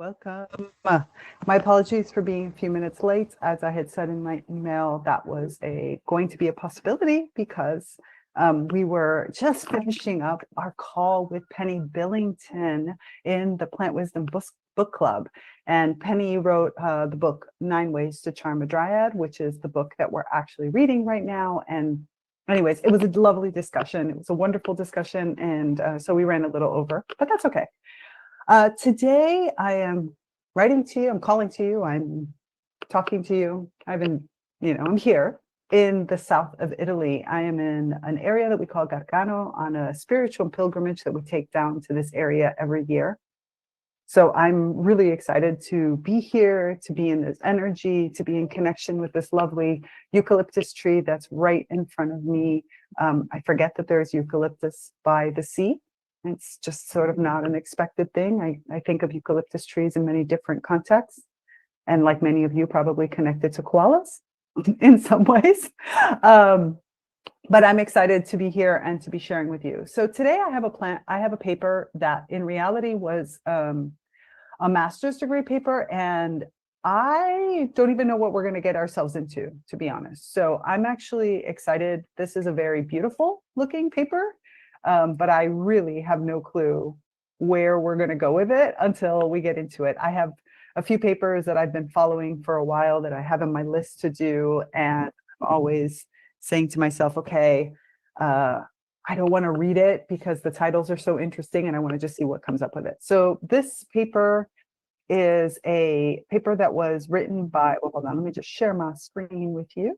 Welcome. My apologies for being a few minutes late. As I had said in my email, that was going to be a possibility because we were just finishing up our call with Penny Billington in the Plant Wisdom Book Club. And Penny wrote the book 9 Ways to Charm a Dryad, which is the book that we're actually reading right now. And anyways, it was a lovely discussion. It was a wonderful discussion. And so we ran a little over, but that's okay. Today I am writing to you, I'm calling to you, I'm talking to you. I'm here in the south of Italy. I am in an area that we call Gargano on a spiritual pilgrimage that we take down to this area every year. So I'm really excited to be here, to be in this energy, to be in connection with this lovely eucalyptus tree that's right in front of me. I forget that there's eucalyptus by the sea. It's just sort of not an expected thing. I think of eucalyptus trees in many different contexts, and like many of you, probably connected to koalas in some ways. But I'm excited to be here and to be sharing with you. So today I have a paper that in reality was a master's degree paper, and I don't even know what we're going to get ourselves into, to be honest. So I'm actually excited. This is a very beautiful looking paper. But I really have no clue where we're going to go with it until we get into it. I have a few papers that I've been following for a while that I have on my list to do, and I'm always saying to myself, okay, I don't want to read it because the titles are so interesting and I want to just see what comes up with it. So this paper is a paper that was written by, well, hold on, let me just share my screen with you.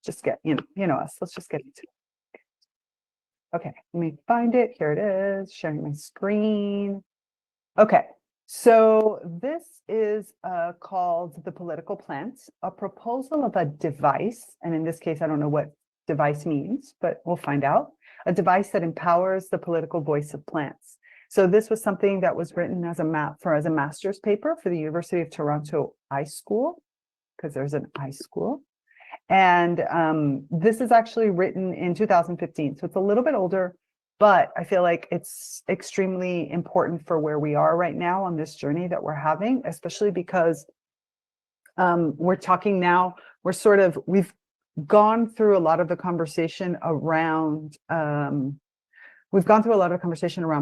Just get, you know us, let's just get into it. Okay, let me find it. Here it is, sharing my screen. Okay, so this is called The Political Plant, a proposal of a device. And in this case, I don't know what device means, but we'll find out. A device that empowers the political voice of plants. So this was something that was written as a master's paper for the University of Toronto iSchool, because there's an iSchool. And this is actually written in 2015. So it's a little bit older, but I feel like it's extremely important for where we are right now on this journey that we're having, especially because we're talking now, we've gone through a lot of the conversation around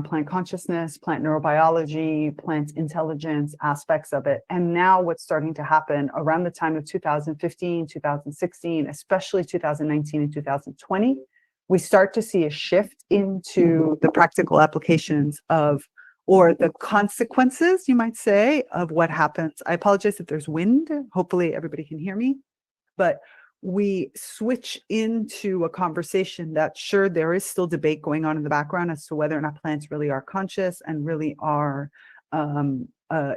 plant consciousness, plant neurobiology, plant intelligence, aspects of it. And now what's starting to happen around the time of 2015, 2016, especially 2019 and 2020, we start to see a shift into the practical applications or the consequences, you might say, of what happens. I apologize if there's wind. Hopefully everybody can hear me. But we switch into a conversation that, sure, there is still debate going on in the background as to whether or not plants really are conscious and really are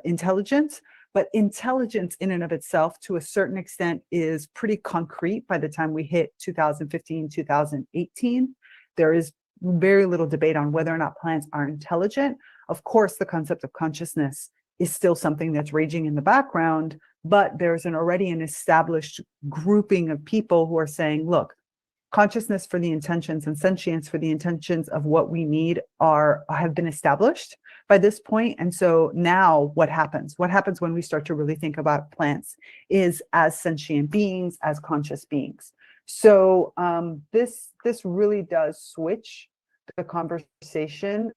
intelligent. But intelligence in and of itself, to a certain extent, is pretty concrete by the time we hit 2015, 2018. There is very little debate on whether or not plants are intelligent. Of course, the concept of consciousness is still something that's raging in the background, but there's already an established grouping of people who are saying, look, consciousness for the intentions and sentience for the intentions of what we need have been established by this point. And so now what happens? What happens when we start to really think about plants is as sentient beings, as conscious beings. So this really does switch the conversation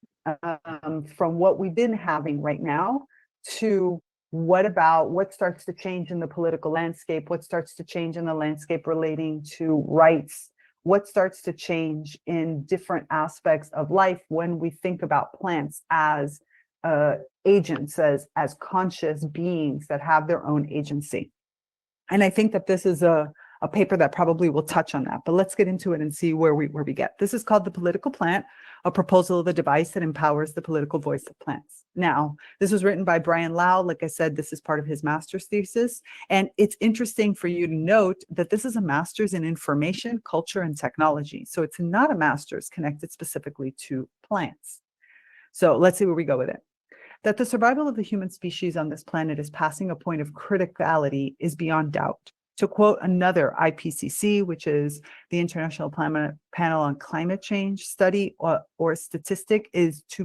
from what we've been having right now to what starts to change in the political landscape, what starts to change in the landscape relating to rights, what starts to change in different aspects of life when we think about plants as agents, as conscious beings that have their own agency. And I think that this is a paper that probably will touch on that, but let's get into it and see where we get. This is called The Political Plant, a proposal of a device that empowers the political voice of plants. Now, this was written by Brian Lau. Like I said, this is part of his master's thesis. And it's interesting for you to note that this is a master's in information, culture, and technology. So it's not a master's connected specifically to plants. So let's see where we go with it. That the survival of the human species on this planet is passing a point of criticality is beyond doubt. To quote another IPCC, which is the International Panel on Climate Change study or statistic, is to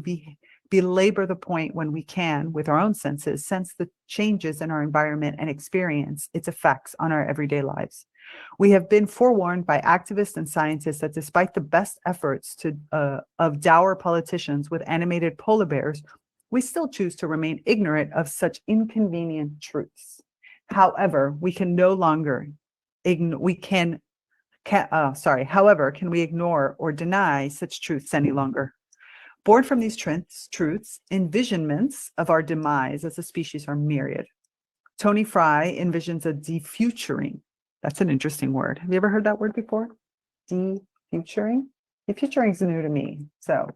belabor the point when we can, with our own senses, sense the changes in our environment and experience its effects on our everyday lives. We have been forewarned by activists and scientists that despite the best efforts of dour politicians with animated polar bears, we still choose to remain ignorant of such inconvenient truths. However, we can no longer however, can we ignore or deny such truths any longer? Born from these truths, envisionments of our demise as a species are myriad. Tony Fry envisions a defuturing. That's an interesting word. Have you ever heard that word before? Defuturing? Defuturing is new to me. So,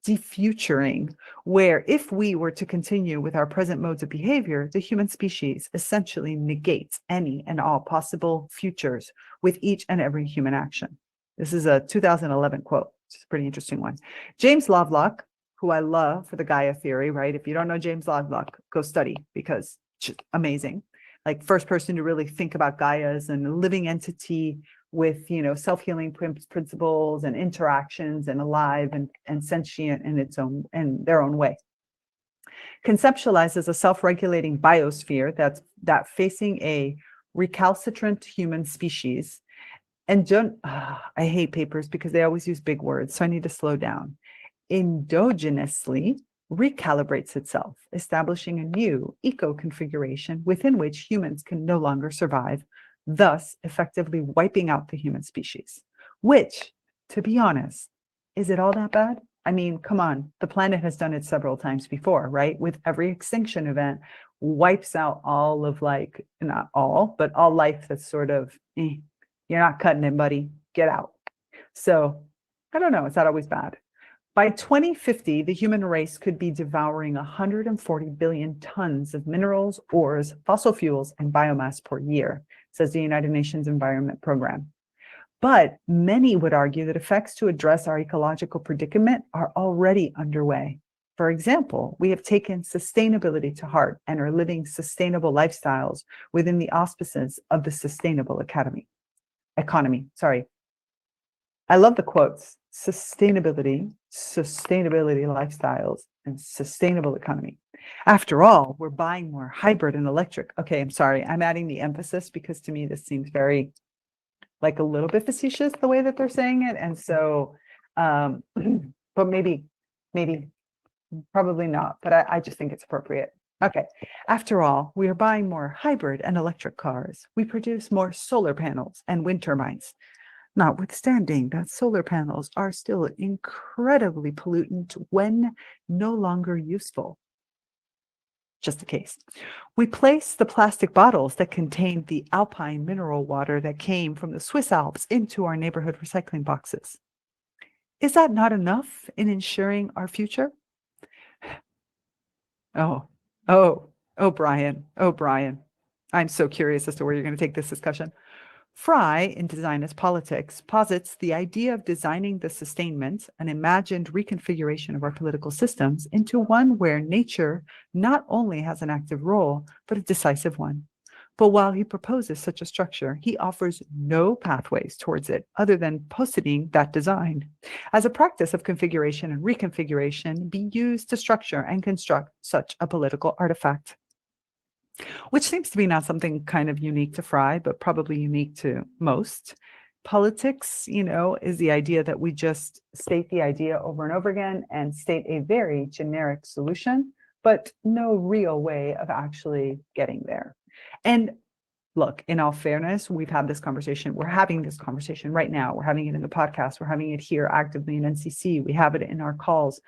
defuturing, where if we were to continue with our present modes of behavior, the human species essentially negates any and all possible futures with each and every human action. This is a 2011 quote. It's a pretty interesting one. James Lovelock, who I love for the Gaia theory, right? If you don't know James Lovelock, go study because it's amazing. Like first person to really think about Gaia as a living entity with, self-healing principles and interactions and alive and sentient in its own, in their own way. Conceptualizes a self-regulating biosphere that facing a recalcitrant human species. And I hate papers because they always use big words, so I need to slow down. Endogenously recalibrates itself, establishing a new eco-configuration within which humans can no longer survive, thus effectively wiping out the human species. Which, to be honest, is it all that bad? I mean, come on, the planet has done it several times before, right? With every extinction event, wipes out all of not all, but all life that's sort of, you're not cutting it, buddy, get out. So I don't know, it's not always bad. By 2050, the human race could be devouring 140 billion tons of minerals, ores, fossil fuels, and biomass per year, says the United Nations Environment Program. But many would argue that effects to address our ecological predicament are already underway. For example, we have taken sustainability to heart and are living sustainable lifestyles within the auspices of the sustainable economy. I love the quotes: sustainability lifestyles, and sustainable economy. After all, we're buying more hybrid and electric. Okay, I'm sorry. I'm adding the emphasis because to me, this seems very a little bit facetious the way that they're saying it. And so, but maybe, probably not, but I just think it's appropriate. Okay. After all, we are buying more hybrid and electric cars. We produce more solar panels and wind turbines. Notwithstanding that solar panels are still incredibly pollutant when no longer useful. Just a case. We place the plastic bottles that contained the alpine mineral water that came from the Swiss Alps into our neighborhood recycling boxes. Is that not enough in ensuring our future? Brian. I'm so curious as to where you're going to take this discussion. Fry, in Design as Politics, posits the idea of designing the sustainment, an imagined reconfiguration of our political systems, into one where nature not only has an active role, but a decisive one. But while he proposes such a structure, he offers no pathways towards it other than positing that design as a practice of configuration and reconfiguration be used to structure and construct such a political artifact. Which seems to be not something kind of unique to Fry, but probably unique to most. Politics, is the idea that we just state the idea over and over again and state a very generic solution, but no real way of actually getting there. And look, in all fairness, we've had this conversation. We're having this conversation right now. We're having it in the podcast. We're having it here actively in NCC. We have it in our calls.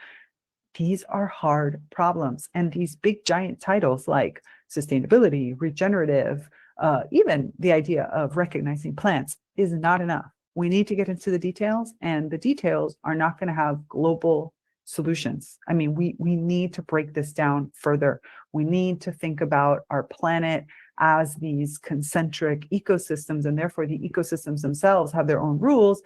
These are hard problems. And these big giant titles like sustainability, regenerative, even the idea of recognizing plants is not enough. We need to get into the details, and the details are not going to have global solutions. I mean, we need to break this down further. We need to think about our planet as these concentric ecosystems, and therefore the ecosystems themselves have their own rules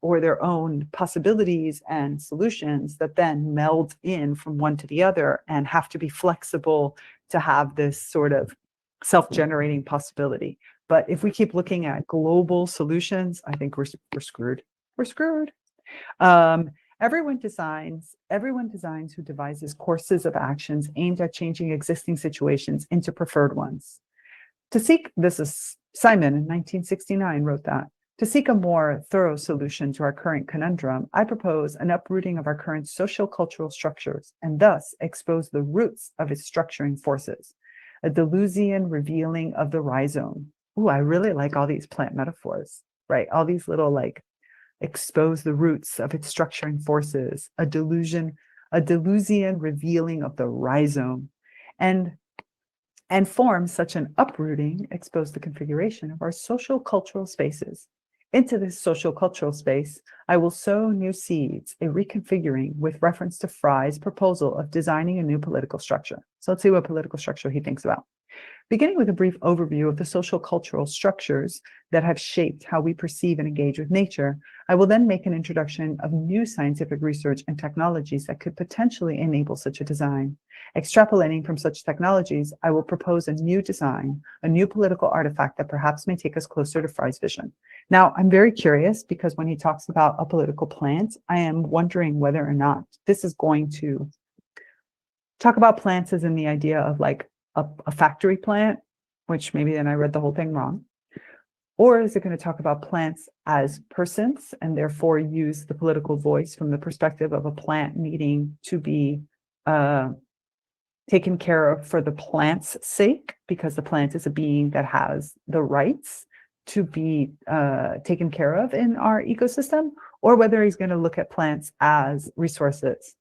or their own possibilities and solutions that then meld in from one to the other and have to be flexible to have this sort of self-generating possibility. But if we keep looking at global solutions, I think we're screwed. We're screwed. Everyone designs who devises courses of actions aimed at changing existing situations into preferred ones. This is Simon in 1969 wrote that. To seek a more thorough solution to our current conundrum, I propose an uprooting of our current social cultural structures and thus expose the roots of its structuring forces. A delusion revealing of the rhizome. Ooh, I really like all these plant metaphors, right? All these little expose the roots of its structuring forces, a delusion revealing of the rhizome, and form such an uprooting expose the configuration of our social cultural spaces. Into this social cultural space, I will sow new seeds, a reconfiguring with reference to Fry's proposal of designing a new political structure. So let's see what political structure he thinks about. Beginning with a brief overview of the social cultural structures that have shaped how we perceive and engage with nature, I will then make an introduction of new scientific research and technologies that could potentially enable such a design. Extrapolating from such technologies, I will propose a new design, a new political artifact that perhaps may take us closer to Fry's vision. Now, I'm very curious because when he talks about a political plant, I am wondering whether or not this is going to talk about plants as in the idea of a factory plant, which maybe then I read the whole thing wrong. Or is it going to talk about plants as persons and therefore use the political voice from the perspective of a plant needing to be taken care of for the plant's sake, because the plant is a being that has the rights to be taken care of in our ecosystem, or whether he's going to look at plants as resources.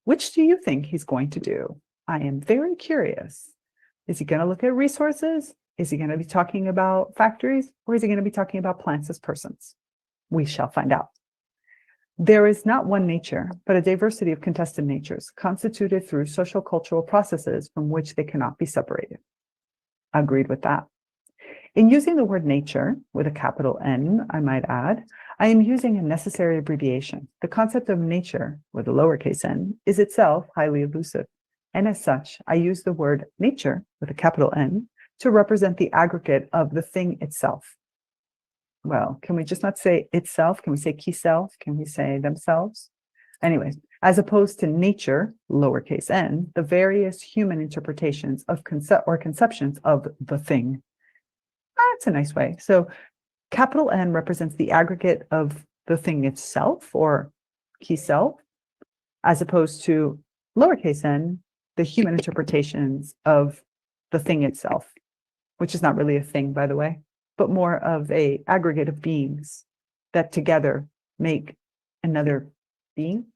Which do you think he's going to do? I am very curious. Is he going to look at resources? Is he going to be talking about factories? Or is he going to be talking about plants as persons? We shall find out. There is not one nature, but a diversity of contested natures constituted through social cultural processes from which they cannot be separated. Agreed with that. In using the word nature, with a capital N, I might add, I am using a necessary abbreviation. The concept of nature, with a lowercase n, is itself highly elusive. And as such, I use the word nature, with a capital N, to represent the aggregate of the thing itself. Well, can we just not say itself? Can we say key self? Can we say themselves? Anyway, as opposed to nature, lowercase n, the various human interpretations of conceptions of the thing. That's a nice way. So capital N represents the aggregate of the thing itself, or key self, as opposed to lowercase n, the human interpretations of the thing itself, which is not really a thing, by the way, but more of a aggregate of beings that together make another being.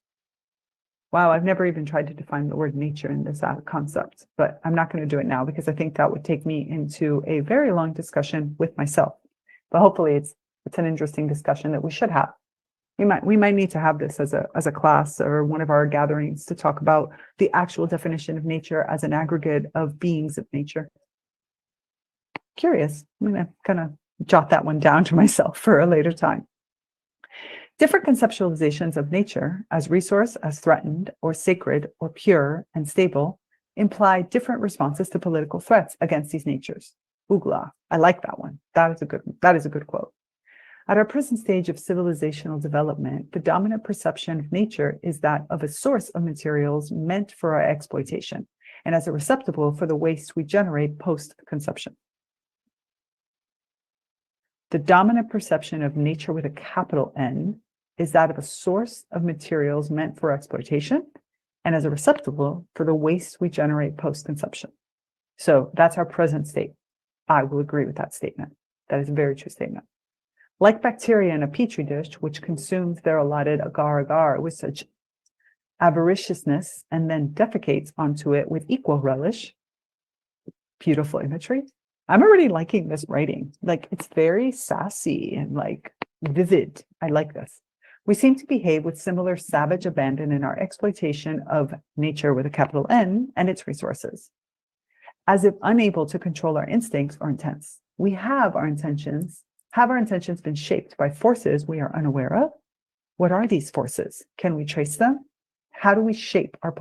Wow, I've never even tried to define the word nature in this concept, but I'm not going to do it now because I think that would take me into a very long discussion with myself. But hopefully it's an interesting discussion that we should have. We might need to have this as a class or one of our gatherings to talk about the actual definition of nature as an aggregate of beings of nature. Curious. I'm going to kind of jot that one down to myself for a later time. Different conceptualizations of nature as resource, as threatened, or sacred, or pure and stable imply different responses to political threats against these natures. Oogla. I like that one. That is a good quote. At our present stage of civilizational development, the dominant perception of nature is that of a source of materials meant for our exploitation, and as a receptacle for the waste we generate post-conception. The dominant perception of nature with a capital N is that of a source of materials meant for exploitation, and as a receptacle for the waste we generate post-conception. So that's our present state. I will agree with that statement. That is a very true statement. Like bacteria in a petri dish, which consumes their allotted agar-agar with such avariciousness and then defecates onto it with equal relish. Beautiful imagery. I'm already liking this writing. It's very sassy and vivid. I like this. We seem to behave with similar savage abandon in our exploitation of nature with a capital N and its resources, as if unable to control our instincts or intents. Have our intentions been shaped by forces we are unaware of? What are these forces? Can we trace them? How do we shape our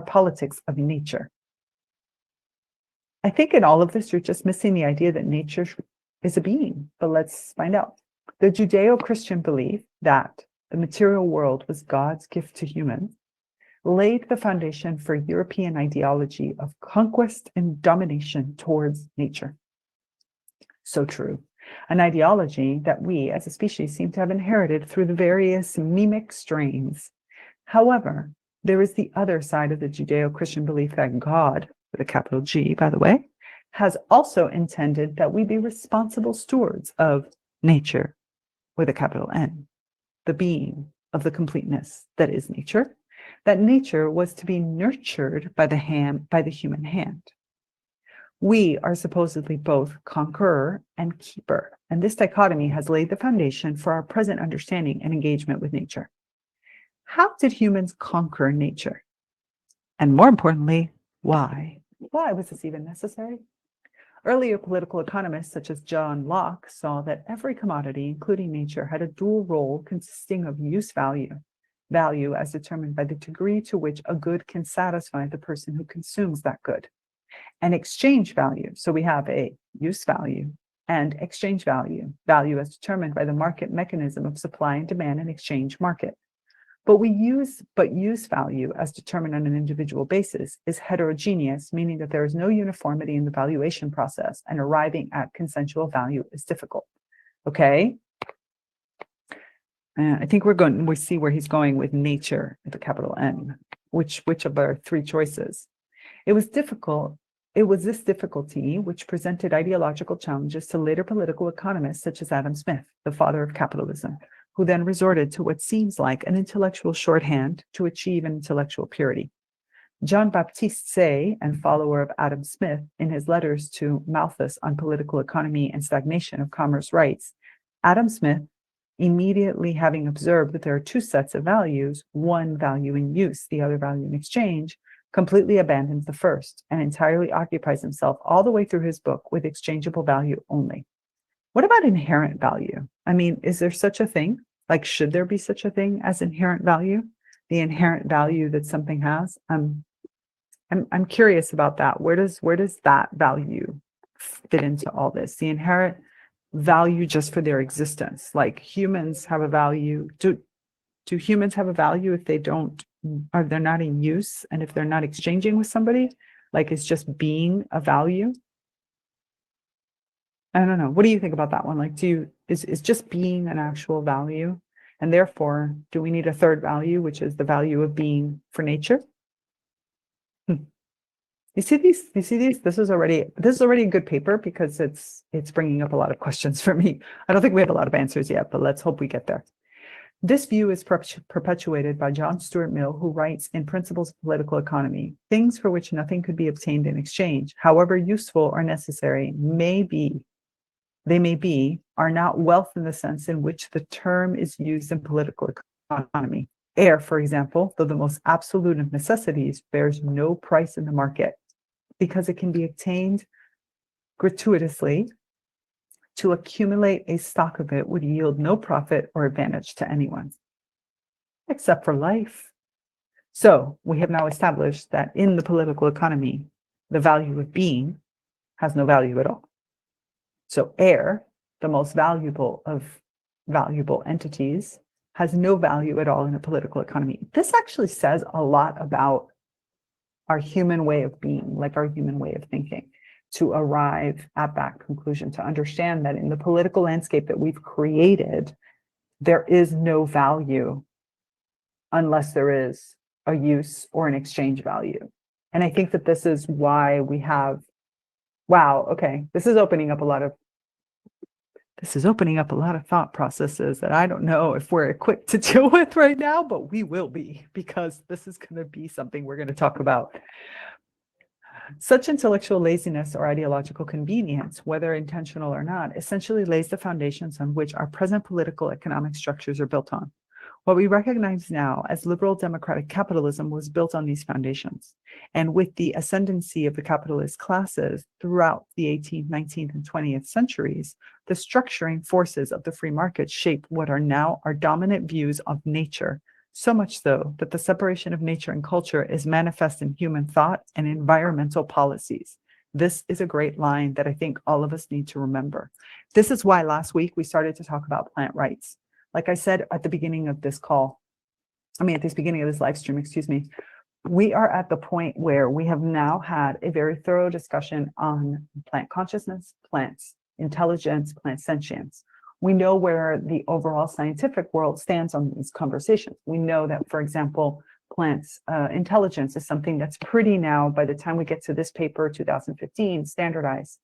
politics of nature? I think in all of this, you're just missing the idea that nature is a being, but let's find out. The Judeo-Christian belief that the material world was God's gift to humans, laid the foundation for European ideology of conquest and domination towards nature. So true. An ideology that we as a species seem to have inherited through the various mimic strains. However, there is the other side of the Judeo-Christian belief that God, with a capital G, by the way, has also intended that we be responsible stewards of nature, with a capital N, the being of the completeness that is nature, that nature was to be nurtured by the human hand. We are supposedly both conqueror and keeper, and this dichotomy has laid the foundation for our present understanding and engagement with nature. How did humans conquer nature? And more importantly, why? Why was this even necessary? Earlier political economists such as John Locke saw that every commodity, including nature, had a dual role consisting of use value, value as determined by the degree to which a good can satisfy the person who consumes that good, and exchange value. So we have a use value and exchange value, value as determined by the market mechanism of supply and demand and exchange market. But use value as determined on an individual basis is heterogeneous, meaning that there is no uniformity in the valuation process, and arriving at consensual value is difficult. Okay. I think we see where he's going with nature with a capital N, which of our three choices. It was this difficulty which presented ideological challenges to later political economists such as Adam Smith, the father of capitalism, who then resorted to what seems like an intellectual shorthand to achieve an intellectual purity. Jean-Baptiste Say, and follower of Adam Smith, in his letters to Malthus on political economy and stagnation of commerce, writes, Adam Smith, immediately having observed that there are two sets of values, one value in use, the other value in exchange, completely abandons the first and entirely occupies himself all the way through his book with exchangeable value only. What about inherent value? I mean, is there such a thing? Like, should there be such a thing as inherent value? The inherent value that something has? I'm curious about that. Where does that value fit into all this? The inherent value just for their existence. Like, humans have a value. Do humans have a value if they're not in use, and if they're not exchanging with somebody? Like, it's just being a value? I don't know. What do you think about that one? Like, is just being an actual value? And therefore, do we need a third value, which is the value of being for nature? You see these? This is already a good paper because it's bringing up a lot of questions for me. I don't think we have a lot of answers yet, but let's hope we get there. This view is perpetuated by John Stuart Mill, who writes in Principles of Political Economy, things for which nothing could be obtained in exchange, however useful or necessary they may be, are not wealth in the sense in which the term is used in political economy. Air, for example, though the most absolute of necessities, bears no price in the market because it can be obtained gratuitously. To accumulate a stock of it would yield no profit or advantage to anyone, except for life. So we have now established that in the political economy, the value of being has no value at all. So air, the most valuable of valuable entities, has no value at all in a political economy. This actually says a lot about our human way of being, like our human way of thinking, to arrive at that conclusion, to understand that in the political landscape that we've created, there is no value unless there is a use or an exchange value. And I think that this is why we have, wow, okay, this is opening up a lot of thought processes that I don't know if we're equipped to deal with right now, but we will be, because this is going to be something we're going to talk about. Such intellectual laziness or ideological convenience, whether intentional or not, essentially lays the foundations on which our present political economic structures are built on. What we recognize now as liberal democratic capitalism was built on these foundations. And with the ascendancy of the capitalist classes throughout the 18th, 19th, and 20th centuries, the structuring forces of the free market shape what are now our dominant views of nature, so much so that the separation of nature and culture is manifest in human thought and environmental policies. This is a great line that I think all of us need to remember. This is why last week we started to talk about plant rights. Like I said at the beginning of this call, at this beginning of this live stream, excuse me, we are at the point where we have now had a very thorough discussion on plant consciousness, plants intelligence, plant sentience. We know where the overall scientific world stands on these conversations. We know that, for example, plants intelligence is something that's pretty now, by the time we get to this paper, 2015, standardized.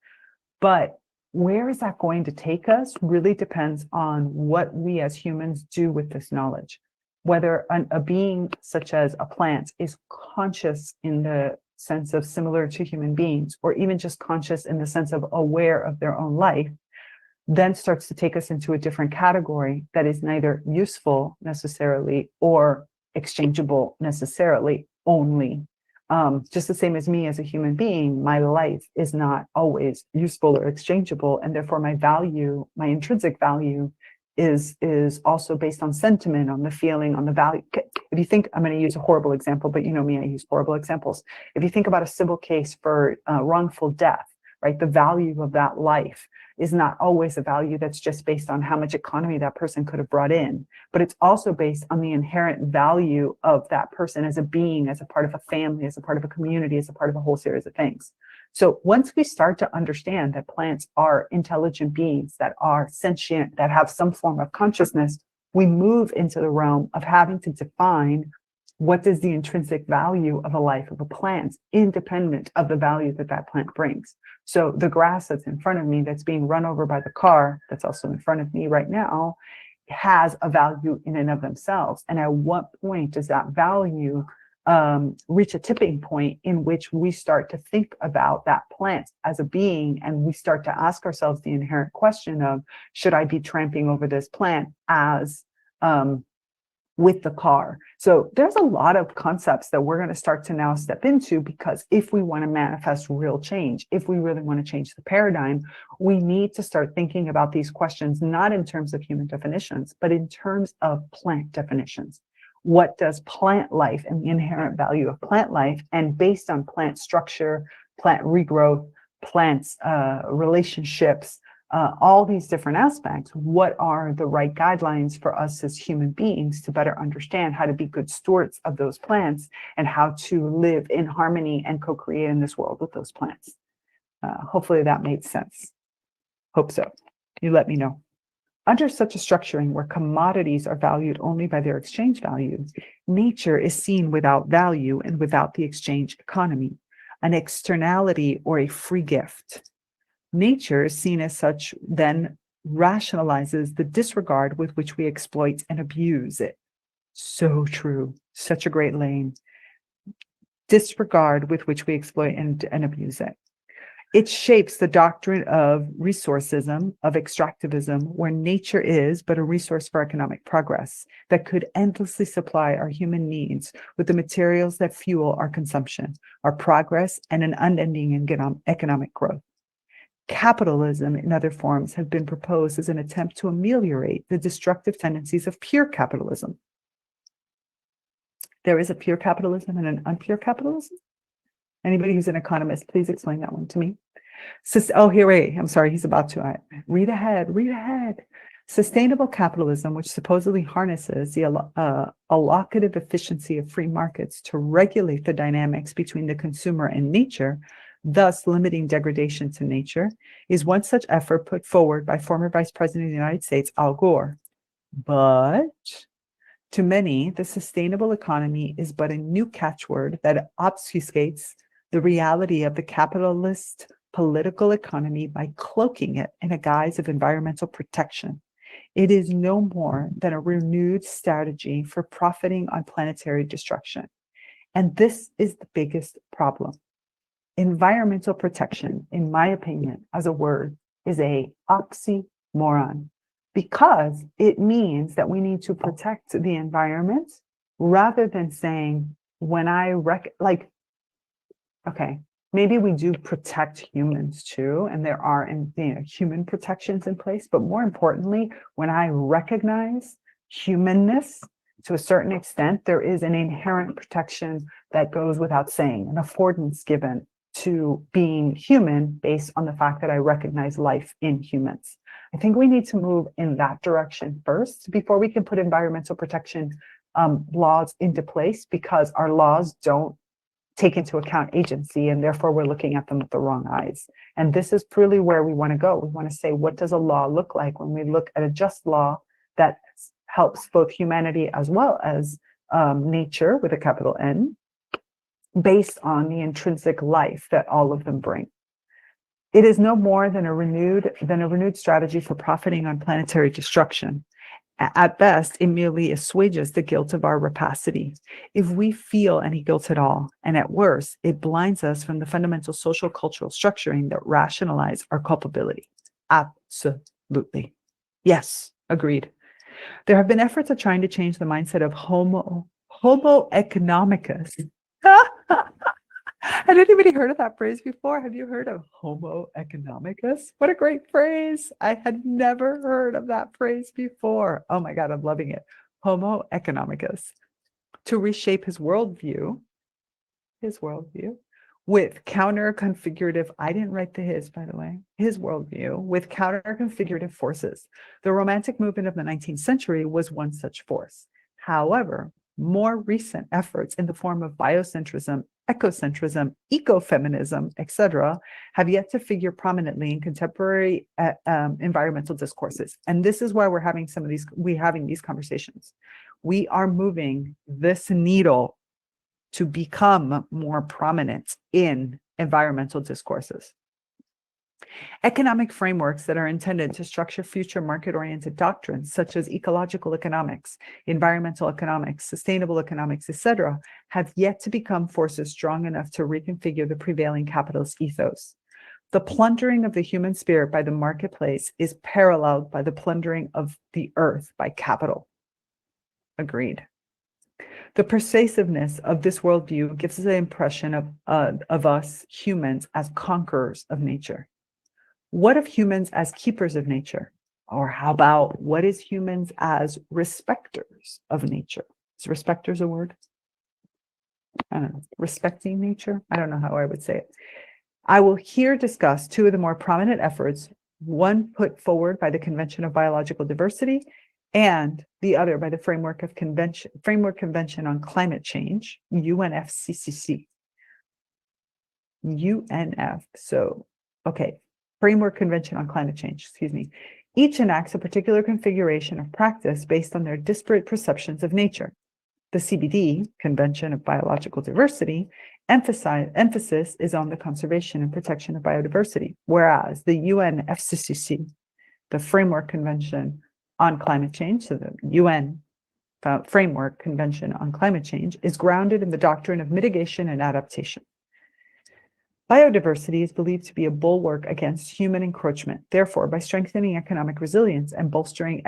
But where is that going to take us really depends on what we as humans do with this knowledge. Whether a being such as a plant is conscious in the sense of similar to human beings, or even just conscious in the sense of aware of their own life, then starts to take us into a different category that is neither useful necessarily or exchangeable necessarily only. Just the same as me as a human being, my life is not always useful or exchangeable, and therefore my value, my intrinsic value, is also based on sentiment, on the feeling, on the value. If you think, I'm going to use a horrible example, but you know me, I use horrible examples. If you think about a civil case for wrongful death, right, the value of that life is not always a value that's just based on how much economy that person could have brought in, but it's also based on the inherent value of that person as a being, as a part of a family, as a part of a community, as a part of a whole series of things. So once we start to understand that plants are intelligent beings, that are sentient, that have some form of consciousness, we move into the realm of having to define what is the intrinsic value of a life of a plant, independent of the value that that plant brings. So the grass that's in front of me, that's being run over by the car, that's also in front of me right now, has a value in and of themselves. And at what point does that value reach a tipping point in which we start to think about that plant as a being, and we start to ask ourselves the inherent question of, should I be tramping over this plant as with the car? So there's a lot of concepts that we're going to start to now step into, because if we want to manifest real change, if we really want to change the paradigm, we need to start thinking about these questions, not in terms of human definitions, but in terms of plant definitions. What does plant life and the inherent value of plant life, and based on plant structure, plant regrowth, plants relationships, all these different aspects, what are the right guidelines for us as human beings to better understand how to be good stewards of those plants and how to live in harmony and co-create in this world with those plants? Hopefully that made sense. Hope so. You let me know. Under such a structuring where commodities are valued only by their exchange values, nature is seen without value and without the exchange economy, an externality or a free gift. Nature, seen as such, then rationalizes the disregard with which we exploit and abuse it. So true. Such a great lane. Disregard with which we exploit and abuse it. It shapes the doctrine of resourcism, of extractivism, where nature is but a resource for economic progress that could endlessly supply our human needs with the materials that fuel our consumption, our progress, and an unending economic growth. Capitalism, in other forms, have been proposed as an attempt to ameliorate the destructive tendencies of pure capitalism. There is a pure capitalism and an unpure capitalism? Anybody who's an economist, please explain that one to me. Wait, I'm sorry, he's about to. Read ahead. Sustainable capitalism, which supposedly harnesses the allocative efficiency of free markets to regulate the dynamics between the consumer and nature, thus limiting degradation to nature, is one such effort put forward by former Vice President of the United States, Al Gore. But to many, the sustainable economy is but a new catchword that obfuscates the reality of the capitalist political economy by cloaking it in a guise of environmental protection. It is no more than a renewed strategy for profiting on planetary destruction. And this is the biggest problem. Environmental protection, in my opinion, as a word, is a oxymoron, because it means that we need to protect the environment rather than saying, when I okay, maybe we do protect humans too, and there are human protections in place, but more importantly, when I recognize humanness to a certain extent, there is an inherent protection that goes without saying, an affordance given to being human based on the fact that I recognize life in humans. I think we need to move in that direction first before we can put environmental protection laws into place, because our laws don't take into account agency, and therefore we're looking at them with the wrong eyes. And this is truly where we want to go. We want to say, what does a law look like when we look at a just law that helps both humanity as well as nature with a capital N, based on the intrinsic life that all of them bring. It is no more than a renewed strategy for profiting on planetary destruction. At best, it merely assuages the guilt of our rapacity, if we feel any guilt at all, and at worst, it blinds us from the fundamental social cultural structuring that rationalize our culpability. Absolutely. Yes, agreed. There have been efforts at trying to change the mindset of homo economicus. Had anybody heard of that phrase before? Have you heard of homo economicus? What a great phrase. I had never heard of that phrase before. Oh my God, I'm loving it. Homo economicus. To reshape his worldview with counter-configurative, I didn't write the his, by the way, his worldview with counter-configurative forces. The Romantic movement of the 19th century was one such force. However, more recent efforts in the form of biocentrism, ecocentrism, ecofeminism, etc., have yet to figure prominently in contemporary environmental discourses. And this is why we're having these conversations. We are moving this needle to become more prominent in environmental discourses. Economic frameworks that are intended to structure future market-oriented doctrines, such as ecological economics, environmental economics, sustainable economics, etc., have yet to become forces strong enough to reconfigure the prevailing capitalist ethos. The plundering of the human spirit by the marketplace is paralleled by the plundering of the earth by capital. Agreed. The persuasiveness of this worldview gives us the impression of us humans as conquerors of nature. What of humans as keepers of nature? Or how about what is humans as respecters of nature? Is respecters a word? I don't know. Respecting nature? I don't know how I would say it. I will here discuss two of the more prominent efforts, one put forward by the Convention of Biological Diversity and the other by the Framework Convention on Climate Change, UNFCCC. UNF. So, okay. Framework Convention on Climate Change, excuse me. Each enacts a particular configuration of practice based on their disparate perceptions of nature. The CBD, Convention of Biological Diversity, emphasis is on the conservation and protection of biodiversity, whereas the UNFCCC, the Framework Convention on Climate Change, so the UN Framework Convention on Climate Change, is grounded in the doctrine of mitigation and adaptation. Biodiversity is believed to be a bulwark against human encroachment, therefore, by strengthening economic resilience and bolstering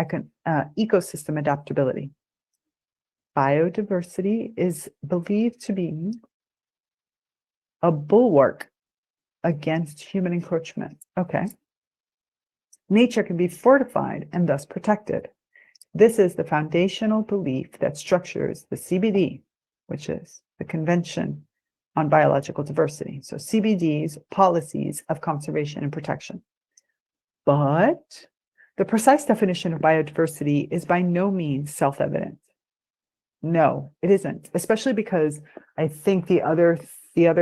ecosystem adaptability. Biodiversity is believed to be a bulwark against human encroachment. Okay. Nature can be fortified and thus protected. This is the foundational belief that structures the CBD, which is the Convention on Biological Diversity. So CBD's policies of conservation and protection. But the precise definition of biodiversity is by no means self-evident. No, it isn't, especially because I think the other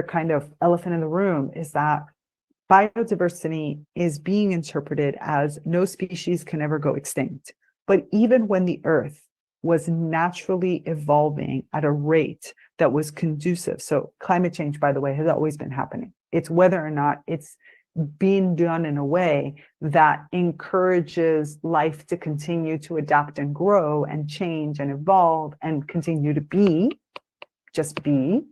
kind of elephant in the room is that biodiversity is being interpreted as no species can ever go extinct. But even when the Earth was naturally evolving at a rate that was conducive. So climate change, by the way, has always been happening. It's whether or not it's being done in a way that encourages life to continue to adapt and grow and change and evolve and continue to be, just be,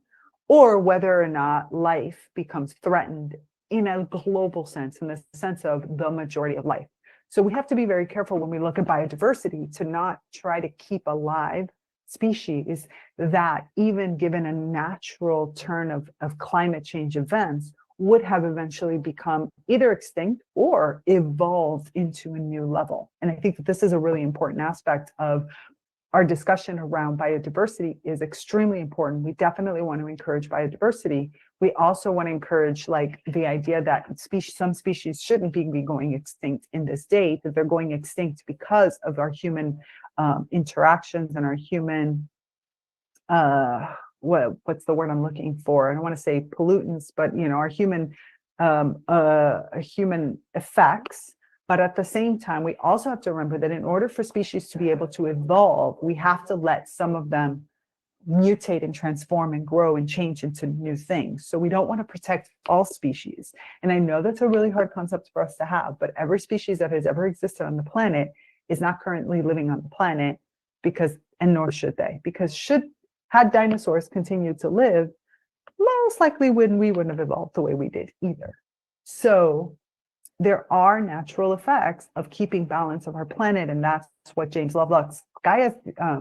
or whether or not life becomes threatened in a global sense, in the sense of the majority of life. So we have to be very careful when we look at biodiversity to not try to keep alive species that, even given a natural turn of climate change events, would have eventually become either extinct or evolved into a new level. And I think that this is a really important aspect of our discussion around biodiversity is extremely important. We definitely want to encourage biodiversity. We also want to encourage like the idea that some species shouldn't be going extinct in this day, that they're going extinct because of our human interactions and our human, what's the word I'm looking for? I don't want to say pollutants, but our human effects. But at the same time, we also have to remember that in order for species to be able to evolve, we have to let some of them mutate and transform and grow and change into new things. So we don't want to protect all species. And I know that's a really hard concept for us to have, but every species that has ever existed on the planet is not currently living on the planet and nor should they, because had dinosaurs continued to live, most likely we wouldn't have evolved the way we did either. So there are natural effects of keeping balance of our planet, and that's what James Lovelock's Gaia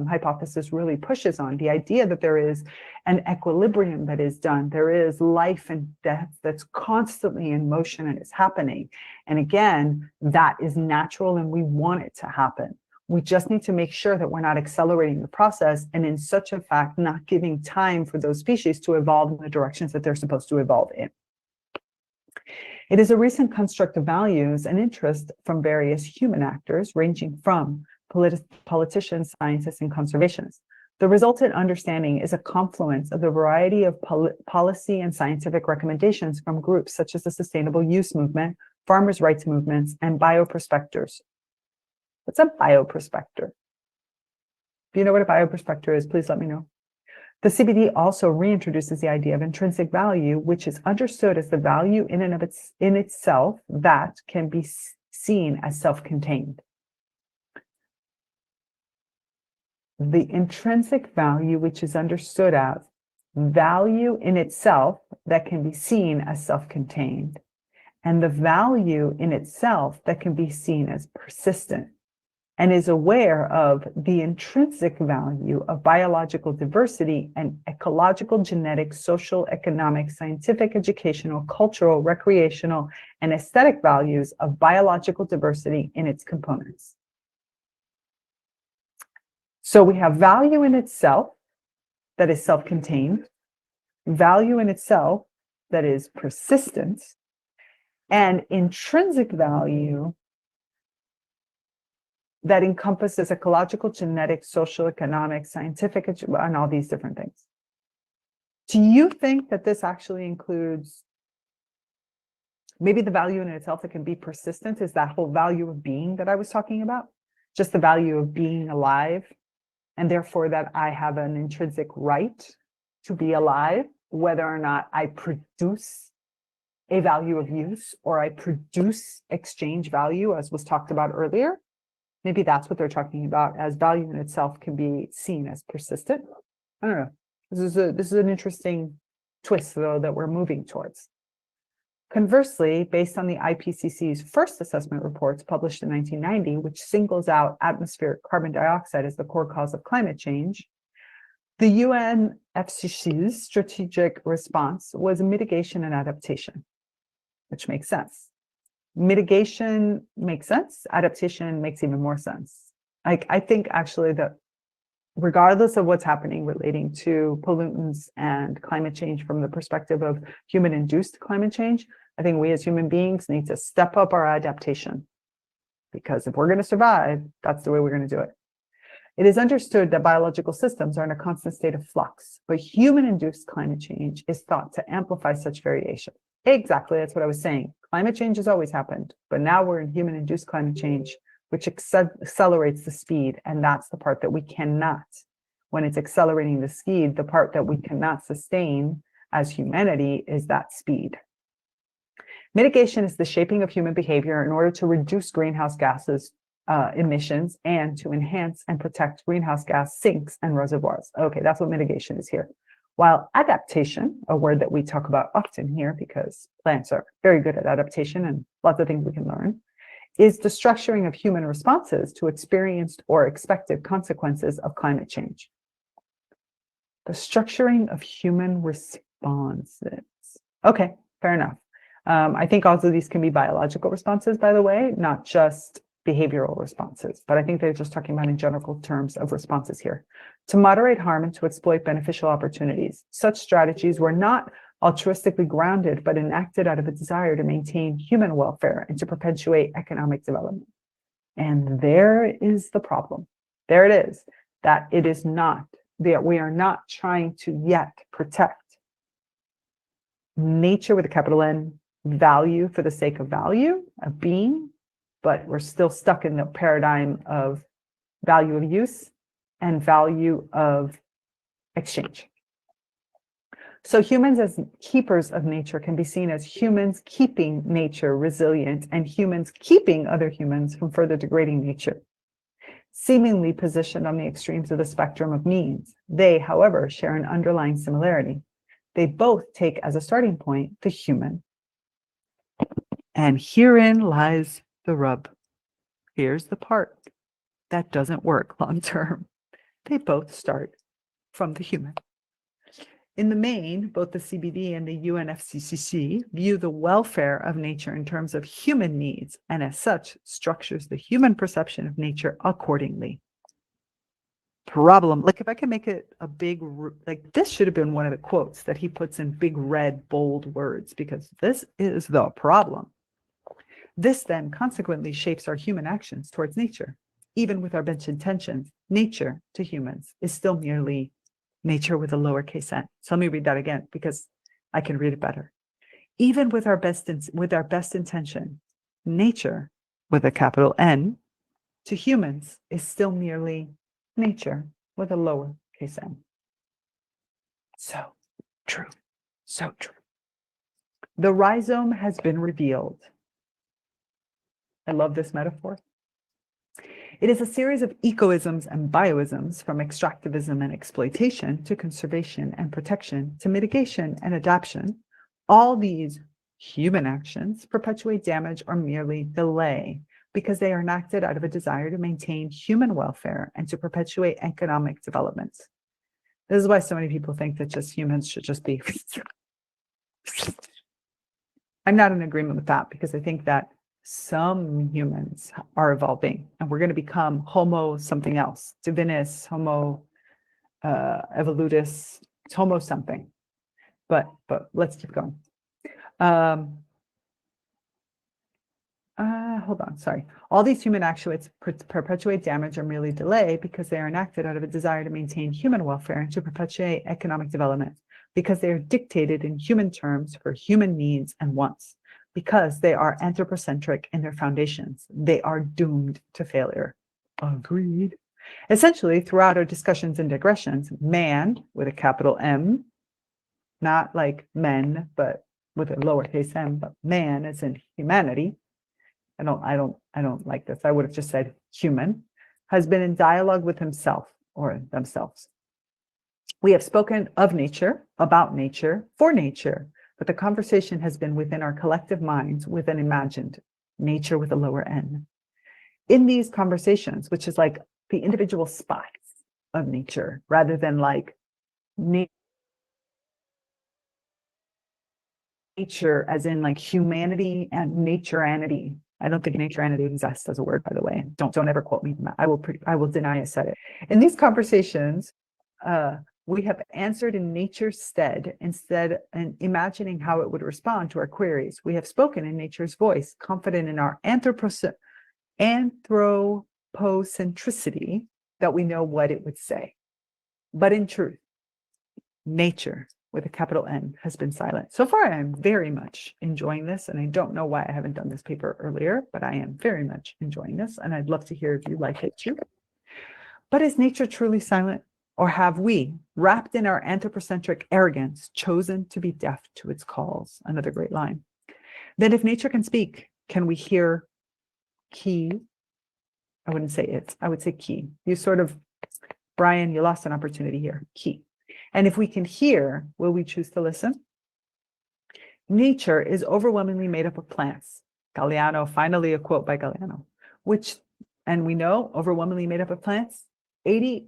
hypothesis really pushes on, the idea that there is an equilibrium that is done. There is life and death that's constantly in motion and is happening. And again, that is natural and we want it to happen. We just need to make sure that we're not accelerating the process and in such a fact, not giving time for those species to evolve in the directions that they're supposed to evolve in. It is a recent construct of values and interest from various human actors, ranging from politicians, scientists, and conservationists. The resultant understanding is a confluence of the variety of policy and scientific recommendations from groups such as the Sustainable Use Movement, farmers' rights movements, and bioprospectors. What's a bioprospector? If you know what a bioprospector is, please let me know. The CBD also reintroduces the idea of intrinsic value, which is understood as the value in and of itself that can be seen as self-contained. The intrinsic value, which is understood as value in itself that can be seen as self-contained, and the value in itself that can be seen as persistent, and is aware of the intrinsic value of biological diversity and ecological, genetic, social, economic, scientific, educational, cultural, recreational, and aesthetic values of biological diversity in its components. So we have value in itself that is self-contained, value in itself that is persistent, and intrinsic value that encompasses ecological, genetic, social, economic, scientific, and all these different things. Do you think that this actually includes maybe the value in itself that can be persistent is that whole value of being that I was talking about? Just the value of being alive, and therefore that I have an intrinsic right to be alive, whether or not I produce a value of use or I produce exchange value, as was talked about earlier. Maybe that's what they're talking about, as value in itself can be seen as persistent. I don't know. This is an interesting twist, though, that we're moving towards. Conversely, based on the IPCC's first assessment reports published in 1990, which singles out atmospheric carbon dioxide as the core cause of climate change, the UNFCCC's strategic response was mitigation and adaptation, which makes sense. Mitigation makes sense. Adaptation makes even more sense. I think actually that regardless of what's happening relating to pollutants and climate change from the perspective of human-induced climate change, I think we as human beings need to step up our adaptation, because if we're going to survive, that's the way we're going to do it. It is understood that biological systems are in a constant state of flux, but human-induced climate change is thought to amplify such variation. Exactly, that's what I was saying. Climate change has always happened, but now we're in human-induced climate change, which accelerates the speed, and that's the part that we cannot. When it's accelerating the speed, the part that we cannot sustain as humanity is that speed. Mitigation is the shaping of human behavior in order to reduce greenhouse gases emissions and to enhance and protect greenhouse gas sinks and reservoirs. Okay, that's what mitigation is here. While adaptation, a word that we talk about often here because plants are very good at adaptation and lots of things we can learn, is the structuring of human responses to experienced or expected consequences of climate change. The structuring of human responses. Okay, fair enough. I think also these can be biological responses, by the way, not just behavioral responses, but I think they're just talking about in general terms of responses here. To moderate harm and to exploit beneficial opportunities. Such strategies were not altruistically grounded, but enacted out of a desire to maintain human welfare and to perpetuate economic development. And there is the problem. There it is, that it is not, that we are not trying to yet protect nature with a capital N, value for the sake of value, of being, but we're still stuck in the paradigm of value of use and value of exchange. So humans as keepers of nature can be seen as humans keeping nature resilient and humans keeping other humans from further degrading nature. Seemingly positioned on the extremes of the spectrum of means, they, however, share an underlying similarity. They both take as a starting point the human. And herein lies the rub. Here's the part that doesn't work long term. They both start from the human. In the main, both the CBD and the UNFCCC view the welfare of nature in terms of human needs, and as such, structures the human perception of nature accordingly. Problem, like if I can make it a big, like this should have been one of the quotes that he puts in big red, bold words, because this is the problem. This then consequently shapes our human actions towards nature. Even with our best intentions, nature to humans is still merely nature with a lowercase n. So let me read that again because I can read it better. Even with our best intention, nature with a capital N to humans is still merely nature with a lowercase n. So true, so true. The rhizome has been revealed. I love this metaphor. It is a series of ecoisms and bioisms, from extractivism and exploitation to conservation and protection to mitigation and adaptation. All these human actions perpetuate damage or merely delay because they are enacted out of a desire to maintain human welfare and to perpetuate economic development. This is why so many people think that just humans should just be. I'm not in agreement with that, because I think that some humans are evolving and we're going to become Homo something else, divinus, Homo evolutus, Homo something. But let's keep going. Hold on, sorry. All these human actions perpetuate damage or merely delay because they are enacted out of a desire to maintain human welfare and to perpetuate economic development, because they are dictated in human terms for human needs and wants, because they are anthropocentric in their foundations. They are doomed to failure. Agreed. Essentially, throughout our discussions and digressions, man with a capital M, not like men, but with a lowercase m, but man as in humanity. I don't like this. I would have just said human, has been in dialogue with himself or themselves. We have spoken of nature, about nature, for nature, but the conversation has been within our collective minds with an imagined nature with a lower n. In these conversations, which is like the individual spots of nature, rather than like nature as in like humanity and natureanity. I don't think natureanity exists as a word, by the way. Don't ever quote me on that. I will deny I said it. In these conversations, we have answered in nature's stead instead and imagining how it would respond to our queries. We have spoken in nature's voice, confident in our anthropocentricity that we know what it would say. But in truth, nature with a capital N has been silent. So far, I am very much enjoying this, and I don't know why I haven't done this paper earlier, but I am very much enjoying this, and I'd love to hear if you like it too. But is nature truly silent? Or have we, wrapped in our anthropocentric arrogance, chosen to be deaf to its calls? Another great line. Then if nature can speak, can we hear key? I wouldn't say it, I would say key. You sort of, Brian, you lost an opportunity here, key. And if we can hear, will we choose to listen? Nature is overwhelmingly made up of plants. Galeano, finally a quote by Galeano, which, and we know, overwhelmingly made up of plants, 82%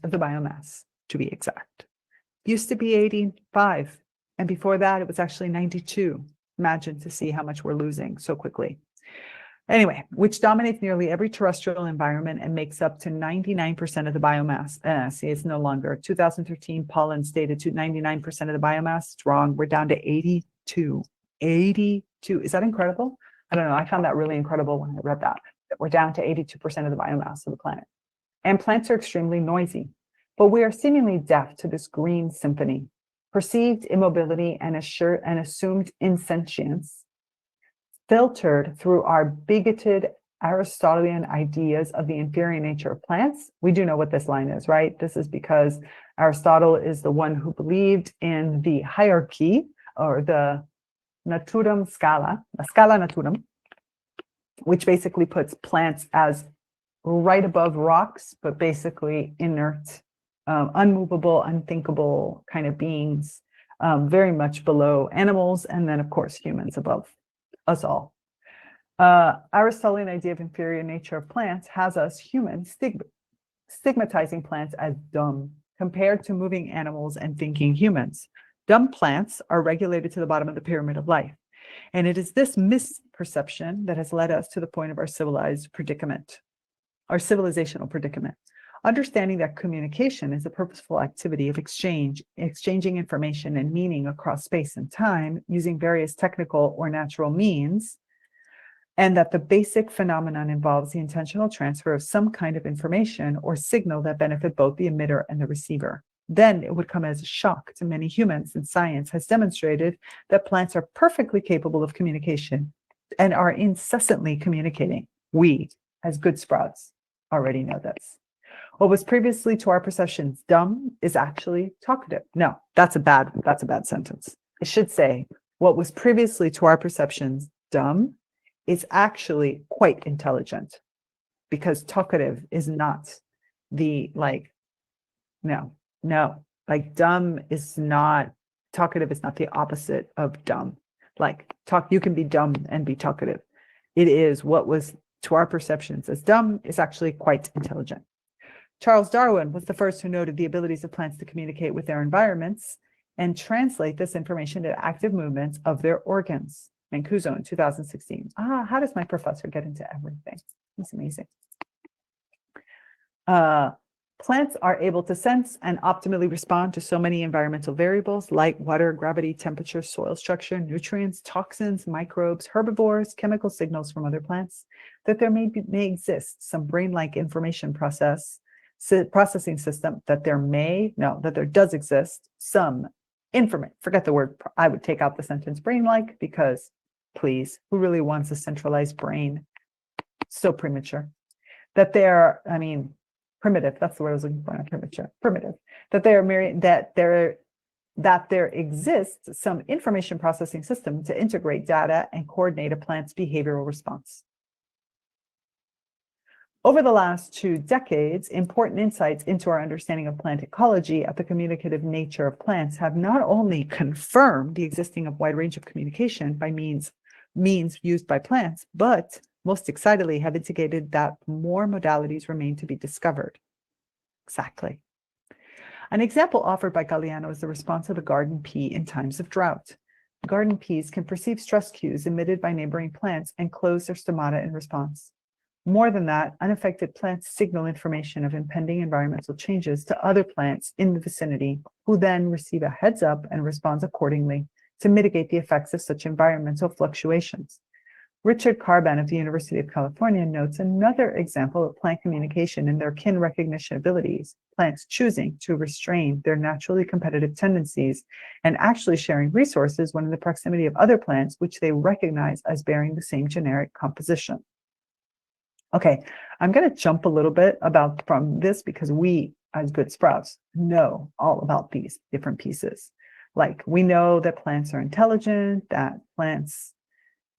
of the biomass, to be exact. Used to be 85, and before that, it was actually 92. Imagine to see how much we're losing so quickly. Anyway, which dominates nearly every terrestrial environment and makes up to 99% of the biomass. See, it's no longer. 2013 pollen stated to 99% of the biomass. It's wrong. We're down to 82. 82. Is that incredible? I don't know. I found that really incredible when I read that we're down to 82% of the biomass of the planet. And plants are extremely noisy, but we are seemingly deaf to this green symphony. Perceived immobility and assumed insentience, filtered through our bigoted Aristotelian ideas of the inferior nature of plants. We do know what this line is, right? This is because Aristotle is the one who believed in the hierarchy, or the naturam scala, la scala naturam, which basically puts plants as right above rocks, but basically inert, unmovable, unthinkable kind of beings, very much below animals, and then of course humans above us all. Aristotelian idea of inferior nature of plants has us humans stigmatizing plants as dumb compared to moving animals and thinking humans. Dumb plants are regulated to the bottom of the pyramid of life. And it is this misperception that has led us to the point of our civilizational predicament. Understanding that communication is a purposeful activity of exchanging information and meaning across space and time using various technical or natural means, and that the basic phenomenon involves the intentional transfer of some kind of information or signal that benefit both the emitter and the receiver. Then it would come as a shock to many humans, and science has demonstrated that plants are perfectly capable of communication and are incessantly communicating. We, as good sprouts, already know this. What was previously to our perceptions dumb is actually talkative. No, that's a bad sentence. It should say, what was previously to our perceptions dumb is actually quite intelligent, because talkative is not the dumb is not, talkative is not the opposite of dumb. You can be dumb and be talkative. It is what was to our perceptions as dumb is actually quite intelligent. Charles Darwin was the first who noted the abilities of plants to communicate with their environments and translate this information to active movements of their organs. Mancuso in 2016. How does my professor get into everything? He's amazing. Plants are able to sense and optimally respond to so many environmental variables: light, water, gravity, temperature, soil structure, nutrients, toxins, microbes, herbivores, chemical signals from other plants, that there may exist some brain-like information processing system, that there does exist some forget the word, I would take out the sentence brain-like, because please, who really wants a centralized brain? So premature. Primitive, that's the word I was looking for, not premature, primitive. That there exists some information processing system to integrate data and coordinate a plant's behavioral response. Over the last 2 decades, important insights into our understanding of plant ecology at the communicative nature of plants have not only confirmed the existing of wide range of communication by means used by plants, but most excitedly have indicated that more modalities remain to be discovered. Exactly. An example offered by Galeano is the response of a garden pea in times of drought. Garden peas can perceive stress cues emitted by neighboring plants and close their stomata in response. More than that, unaffected plants signal information of impending environmental changes to other plants in the vicinity, who then receive a heads up and respond accordingly to mitigate the effects of such environmental fluctuations. Richard Carban of the University of California notes another example of plant communication in their kin recognition abilities, plants choosing to restrain their naturally competitive tendencies and actually sharing resources when in the proximity of other plants which they recognize as bearing the same generic composition. Okay, I'm going to jump a little bit from this, because we, as good sprouts, know all about these different pieces. We know that plants are intelligent, that plants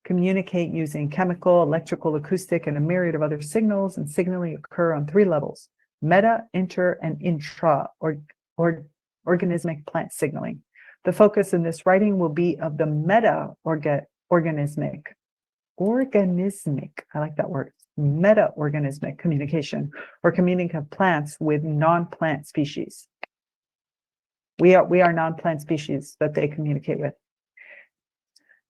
communicate using chemical, electrical, acoustic, and a myriad of other signals, and signaling occur on 3 levels: meta, inter, and intra-organismic plant signaling. The focus in this writing will be of the meta-organismic, I like that word, meta-organismic communication, or communication of plants with non-plant species. We are non-plant species that they communicate with.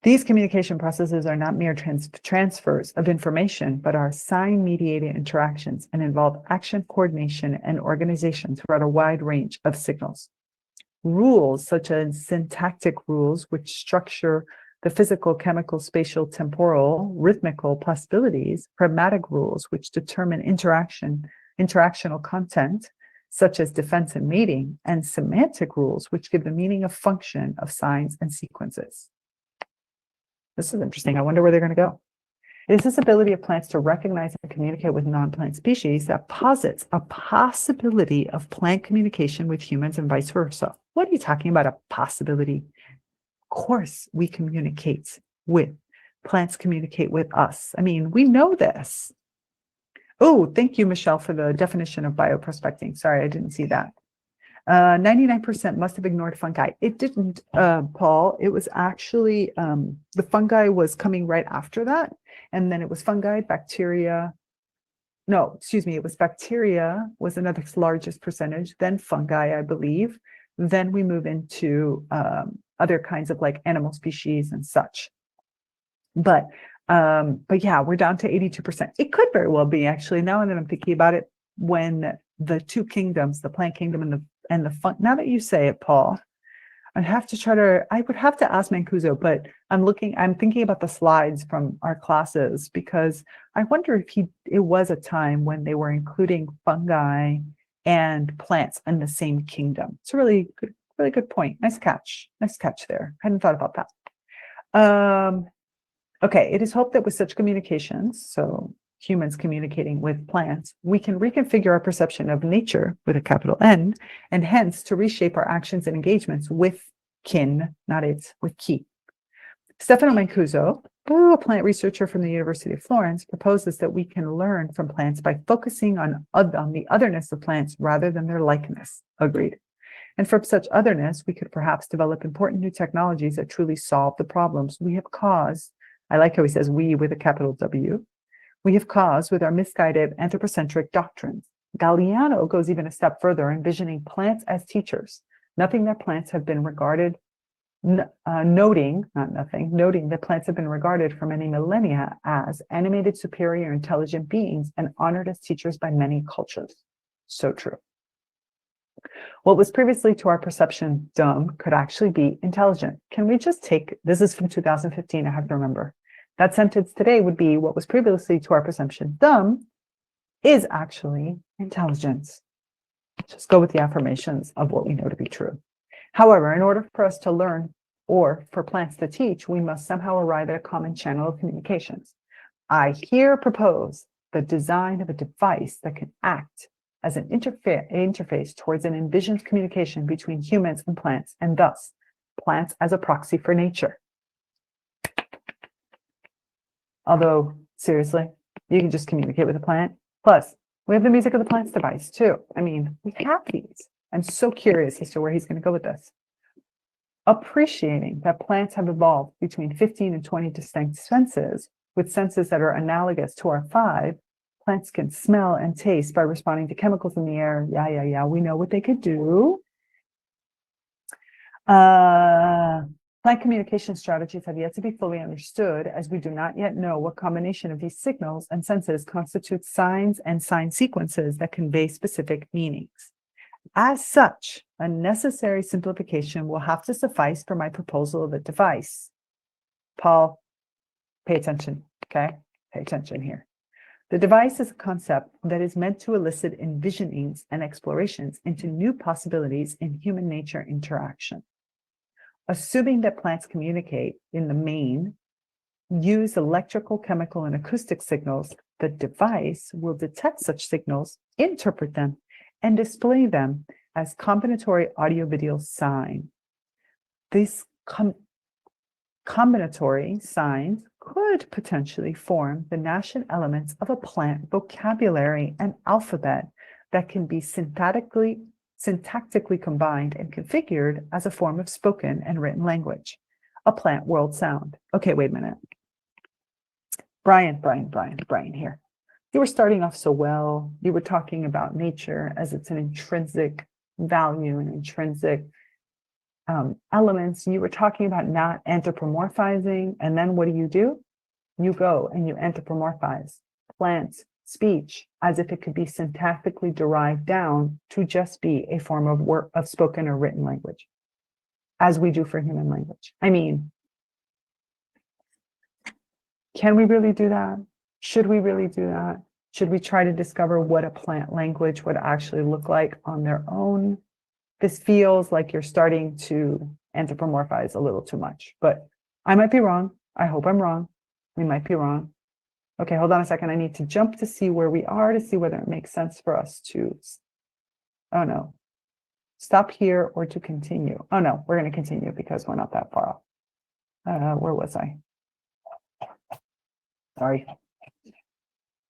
These communication processes are not mere transfers of information, but are sign-mediated interactions and involve action, coordination, and organization throughout a wide range of signals. Rules such as syntactic rules, which structure the physical, chemical, spatial, temporal, rhythmical possibilities, pragmatic rules, which determine interactional content, such as defense and mating, and semantic rules, which give the meaning of function of signs and sequences. This is interesting. I wonder where they're going to go. It is this ability of plants to recognize and communicate with non-plant species that posits a possibility of plant communication with humans and vice versa. What are you talking about, a possibility? Of course, we communicate with plants, communicate with us. I mean, we know this. Oh, thank you, Michelle, for the definition of bioprospecting. Sorry, I didn't see that. 99% must have ignored fungi. It didn't, Paul. It was actually, the fungi was coming right after that. And then it was fungi, bacteria. No, excuse me. It was bacteria was another largest percentage, then fungi, I believe. Then we move into other kinds of like animal species and such. But yeah, we're down to 82%. It could very well be, actually, now that I'm thinking about it, when the two kingdoms, the plant kingdom and the fun. Now that you say it, Paul, I would have to ask Mancuso, but I'm thinking about the slides from our classes, because I wonder if it was a time when they were including fungi and plants in the same kingdom. It's a really good point. Nice catch there. I hadn't thought about that. Okay, it is hoped that with such communications, so humans communicating with plants, we can reconfigure our perception of nature with a capital N, and hence to reshape our actions and engagements with kin, not its, with chi. Stefano Mancuso, a plant researcher from the University of Florence, proposes that we can learn from plants by focusing on the otherness of plants rather than their likeness. Agreed. And from such otherness, we could perhaps develop important new technologies that truly solve the problems we have caused. I like how he says we with a capital W. We have caused with our misguided anthropocentric doctrines. Galliano goes even a step further, envisioning plants as teachers, noting that plants have been regarded, noting that plants have been regarded for many millennia as animated, superior, intelligent beings and honored as teachers by many cultures. So true. What was previously to our perception dumb could actually be intelligent. Can we just take, this is from 2015, I have to remember. That sentence today would be, what was previously to our perception dumb is actually intelligence. Just go with the affirmations of what we know to be true. However, in order for us to learn or for plants to teach, we must somehow arrive at a common channel of communications. I here propose the design of a device that can act as an interface towards an envisioned communication between humans and plants, and thus plants as a proxy for nature. Although, seriously, you can just communicate with a plant. Plus, we have the music of the plants device too. I mean, we have these. I'm so curious as to where he's going to go with this. Appreciating that plants have evolved between 15 and 20 distinct senses, with senses that are analogous to our 5, plants can smell and taste by responding to chemicals in the air. Yeah. We know what they could do. Plant communication strategies have yet to be fully understood, as we do not yet know what combination of these signals and senses constitutes signs and sign sequences that convey specific meanings. As such, a necessary simplification will have to suffice for my proposal of a device. Paul, pay attention, okay? Pay attention here. The device is a concept that is meant to elicit envisionings and explorations into new possibilities in human nature interaction. Assuming that plants communicate in the main, use electrical, chemical, and acoustic signals, the device will detect such signals, interpret them, and display them as combinatory audio-video sign. These combinatory signs could potentially form the nascent elements of a plant vocabulary and alphabet that can be syntactically combined and configured as a form of spoken and written language, a plant world sound. Okay, wait a minute. Brian here. You were starting off so well. You were talking about nature as it's an intrinsic value, an intrinsic elements, you were talking about not anthropomorphizing. And then what do? You go and you anthropomorphize plant speech as if it could be syntactically derived down to just be a form of work of spoken or written language, as we do for human language. I mean, can we really do that? Should we really do that? Should we try to discover what a plant language would actually look like on their own? This feels like you're starting to anthropomorphize a little too much, but I might be wrong. I hope I'm wrong. We might be wrong. Okay, hold on a second. I need to jump to see where we are to see whether it makes sense for us to, oh no, stop here or to continue. Oh no, we're going to continue because we're not that far off. Where was I? Sorry.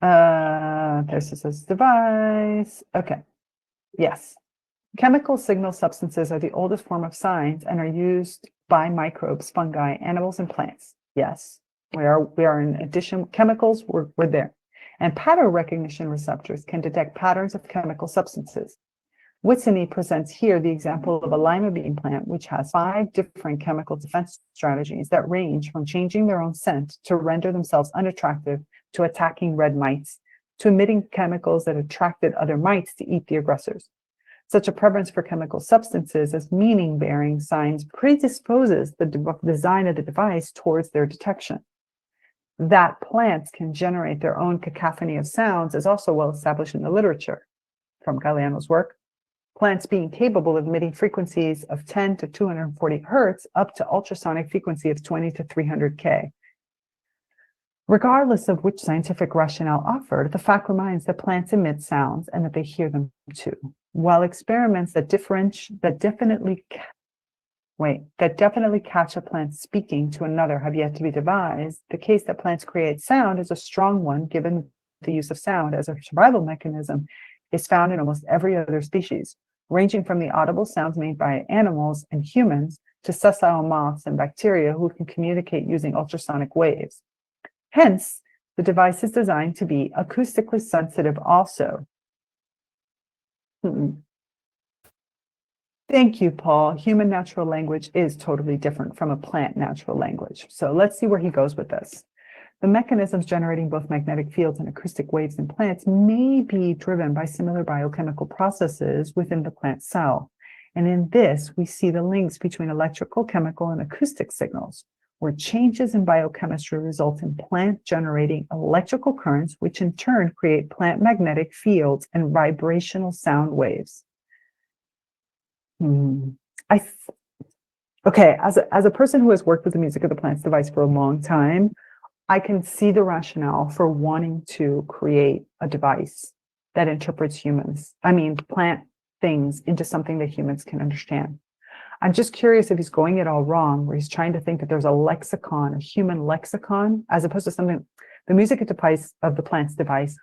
This says device. Okay. Yes. Chemical signal substances are the oldest form of signs and are used by microbes, fungi, animals, and plants. Yes, we are in addition, chemicals, we're there. And pattern recognition receptors can detect patterns of chemical substances. Whitney presents here the example of a lima bean plant, which has 5 different chemical defense strategies that range from changing their own scent to render themselves unattractive, to attacking red mites, to emitting chemicals that attracted other mites to eat the aggressors. Such a preference for chemical substances as meaning-bearing signs predisposes the design of the device towards their detection. That plants can generate their own cacophony of sounds is also well established in the literature. From Galeano's work, plants being capable of emitting frequencies of 10 to 240 hertz up to ultrasonic frequency of 20 to 300 K. Regardless of which scientific rationale offered, the fact remains that plants emit sounds and that they hear them too. While experiments that definitely catch a plant speaking to another have yet to be devised, the case that plants create sound is a strong one, given the use of sound as a survival mechanism is found in almost every other species, ranging from the audible sounds made by animals and humans to sessile moths and bacteria who can communicate using ultrasonic waves. Hence, the device is designed to be acoustically sensitive also. Thank you, Paul. Human natural language is totally different from a plant natural language. So let's see where he goes with this. The mechanisms generating both magnetic fields and acoustic waves in plants may be driven by similar biochemical processes within the plant cell. And in this, we see the links between electrical, chemical, and acoustic signals, where changes in biochemistry result in plant generating electrical currents, which in turn create plant magnetic fields and vibrational sound waves. Okay, as a person who has worked with the music of the plants device for a long time, I can see the rationale for wanting to create a device that interprets plant things into something that humans can understand. I'm just curious if he's going it all wrong, where he's trying to think that there's a lexicon, a human lexicon, as opposed to something. The music device of the plants device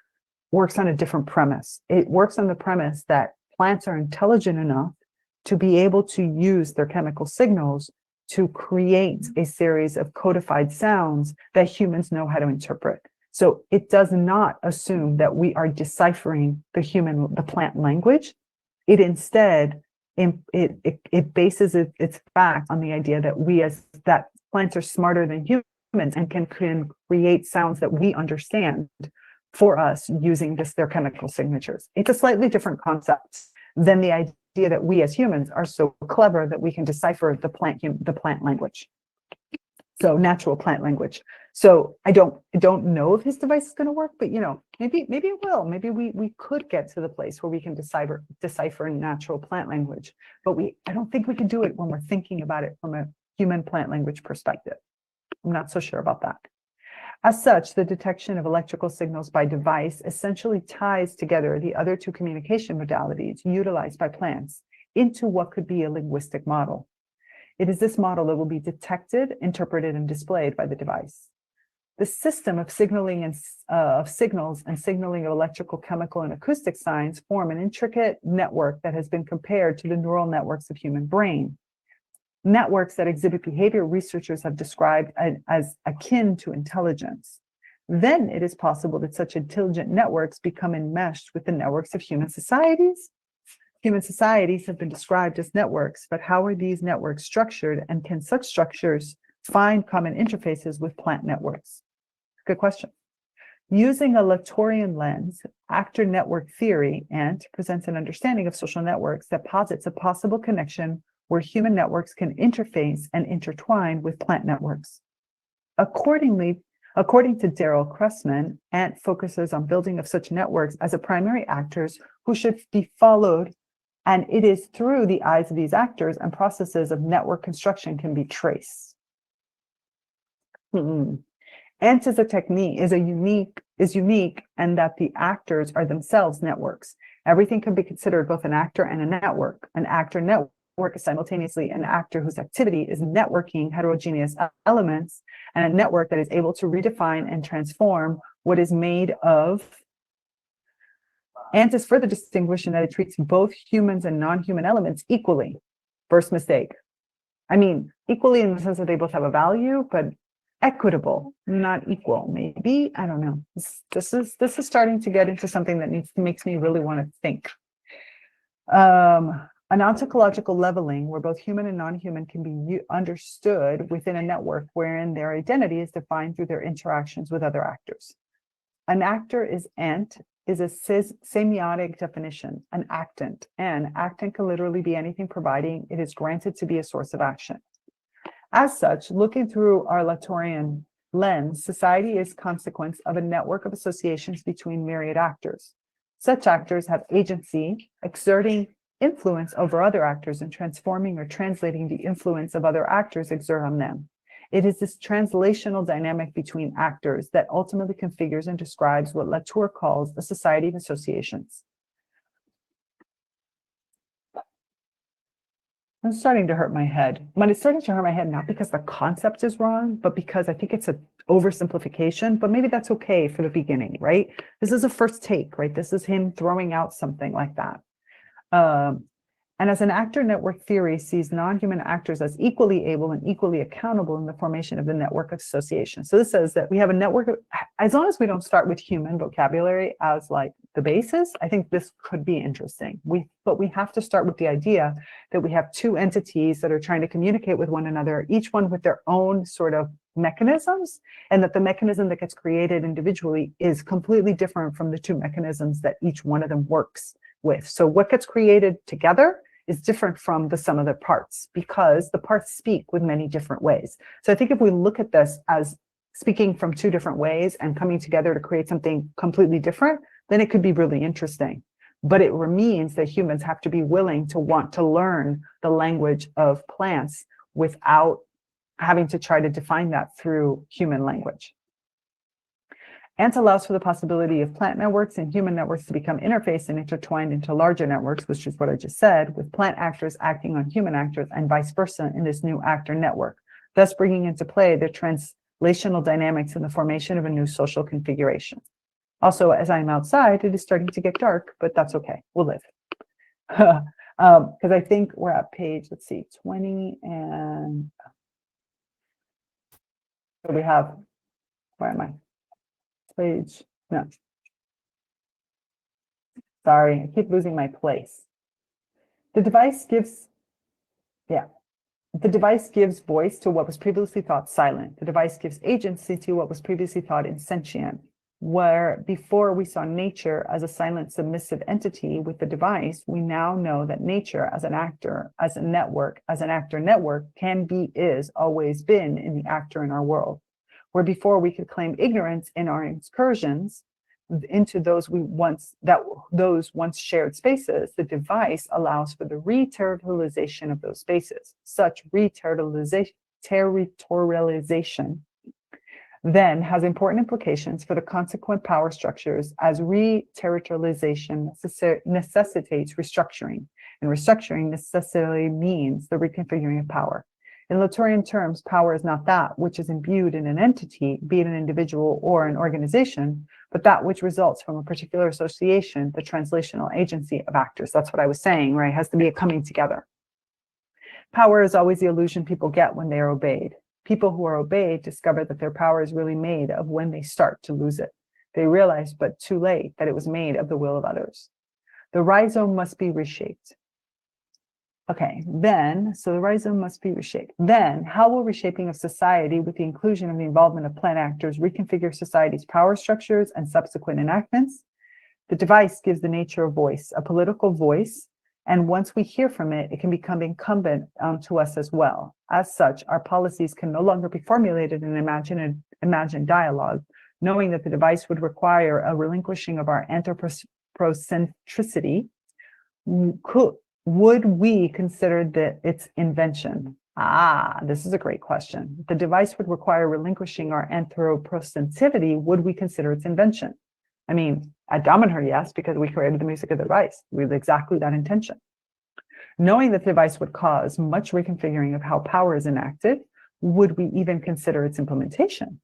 works on a different premise. It works on the premise that plants are intelligent enough to be able to use their chemical signals to create a series of codified sounds that humans know how to interpret. So it does not assume that we are deciphering the plant language. It instead, it bases its fact on the idea that plants are smarter than humans and can create sounds that we understand for us using their chemical signatures. It's a slightly different concept than the idea that we as humans are so clever that we can decipher the plant language. So natural plant language. So I don't know if his device is going to work, but maybe it will. Maybe we could get to the place where we can decipher natural plant language, but I don't think we can do it when we're thinking about it from a human plant language perspective. I'm not so sure about that. As such, the detection of electrical signals by device essentially ties together the other 2 communication modalities utilized by plants into what could be a linguistic model. It is this model that will be detected, interpreted, and displayed by the device. The system of signaling of signals and signaling of electrical, chemical, and acoustic signs form an intricate network that has been compared to the neural networks of human brain. Networks that exhibit behavior researchers have described as akin to intelligence. Then it is possible that such intelligent networks become enmeshed with the networks of human societies. Human societies have been described as networks, but how are these networks structured, and can such structures find common interfaces with plant networks? Good question. Using a Latourian lens, actor network theory presents an understanding of social networks that posits a possible connection where human networks can interface and intertwine with plant networks. According to Daryl Cressman, Ant focuses on building of such networks as a primary actors who should be followed, and it is through the eyes of these actors and processes of network construction can be traced. Ant is a technique, is unique, and that the actors are themselves networks. Everything can be considered both an actor and a network. An actor network is simultaneously an actor whose activity is networking heterogeneous elements, and a network that is able to redefine and transform what is made of. Ant is further distinguished in that it treats both humans and non-human elements equally. First mistake. I mean, equally in the sense that they both have a value, but equitable, not equal, maybe. I don't know. This is starting to get into something that makes me really want to think. An ontological leveling where both human and non-human can be understood within a network wherein their identity is defined through their interactions with other actors. An actor is a semiotic definition, an actant, and actant can literally be anything providing it is granted to be a source of action. As such, looking through our Latourian lens, society is consequence of a network of associations between myriad actors. Such actors have agency, exerting influence over other actors and transforming or translating the influence of other actors exert on them. It is this translational dynamic between actors that ultimately configures and describes what Latour calls a society of associations. I'm starting to hurt my head. When it's starting to hurt my head, not because the concept is wrong, but because I think it's an oversimplification, but maybe that's okay for the beginning, right? This is a first take, right? This is him throwing out something like that. And as an actor network theory sees non-human actors as equally able and equally accountable in the formation of the network of association. So this says that we have a network of, as long as we don't start with human vocabulary as like the basis, I think this could be interesting. But we have to start with the idea that we have two entities that are trying to communicate with one another, each one with their own sort of mechanisms, and that the mechanism that gets created individually is completely different from the two mechanisms that each one of them works with. So what gets created together is different from the sum of the parts because the parts speak with many different ways. So I think if we look at this as speaking from two different ways and coming together to create something completely different, then it could be really interesting. But it means that humans have to be willing to want to learn the language of plants without having to try to define that through human language. Ant allows for the possibility of plant networks and human networks to become interfaced and intertwined into larger networks, which is what I just said, with plant actors acting on human actors and vice versa in this new actor network, thus bringing into play the translational dynamics in the formation of a new social configuration. Also, as I'm outside, it is starting to get dark, but that's okay. We'll live. Because I think we're at page, let's see, 20 and so we have, where am I? Page, no. Sorry, I keep losing my place. The device gives voice to what was previously thought silent. The device gives agency to what was previously thought insentient. Where before we saw nature as a silent submissive entity with the device, we now know that nature as an actor, as a network, as an actor network can be, is, always been in the actor in our world. Where before we could claim ignorance in our incursions into those once shared spaces, the device allows for the re-territorialization of those spaces. Such re-territorialization then has important implications for the consequent power structures, as re-territorialization necessitates restructuring, and restructuring necessarily means the reconfiguring of power. In Latourian terms, power is not that which is imbued in an entity, be it an individual or an organization, but that which results from a particular association, the translational agency of actors. That's what I was saying, right? It has to be a coming together. Power is always the illusion people get when they are obeyed. People who are obeyed discover that their power is really made of when they start to lose it. They realize, but too late, that it was made of the will of others. The rhizome must be reshaped. Okay, then, so the rhizome must be reshaped. Then, how will reshaping of society with the inclusion of the involvement of plant actors reconfigure society's power structures and subsequent enactments? The device gives the nature a voice, a political voice, and once we hear from it, it can become incumbent to us as well. As such, our policies can no longer be formulated in imagined dialogue, knowing that the device would require a relinquishing of our anthropocentricity. Would we consider that its invention? This is a great question. The device would require relinquishing our anthropocentricity. Would we consider its invention? I mean, at Dom and her, yes, because we created the music of the device with exactly that intention. Knowing that the device would cause much reconfiguring of how power is enacted, would we even consider its implementation?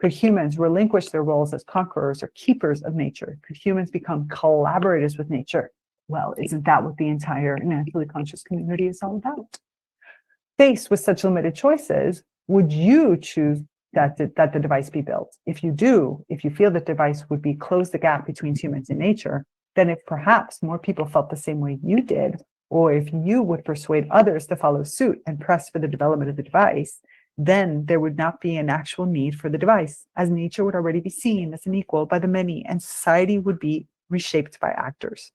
Could humans relinquish their roles as conquerors or keepers of nature? Could humans become collaborators with nature? Well, isn't that what the entire naturally conscious community is all about? Faced with such limited choices, would you choose that the device be built? If you do, if you feel that device would be close the gap between humans and nature, then if perhaps more people felt the same way you did, or if you would persuade others to follow suit and press for the development of the device, then there would not be an actual need for the device, as nature would already be seen as an equal by the many, and society would be reshaped by actors.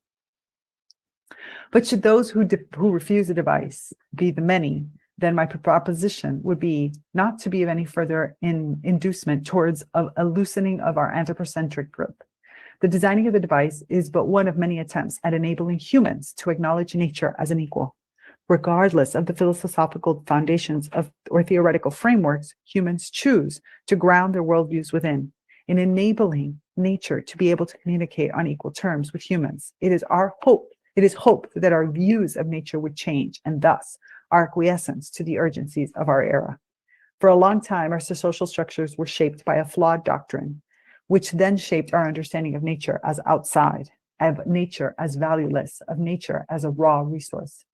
But should those who refuse the device be the many, then my proposition would be not to be of any further inducement towards a loosening of our anthropocentric grip. The designing of the device is but one of many attempts at enabling humans to acknowledge nature as an equal. Regardless of the philosophical foundations or theoretical frameworks, humans choose to ground their worldviews within, in enabling nature to be able to communicate on equal terms with humans. It is hope that our views of nature would change, and thus our acquiescence to the urgencies of our era. For a long time, our social structures were shaped by a flawed doctrine, which then shaped our understanding of nature as outside, of nature as valueless, of nature as a raw resource.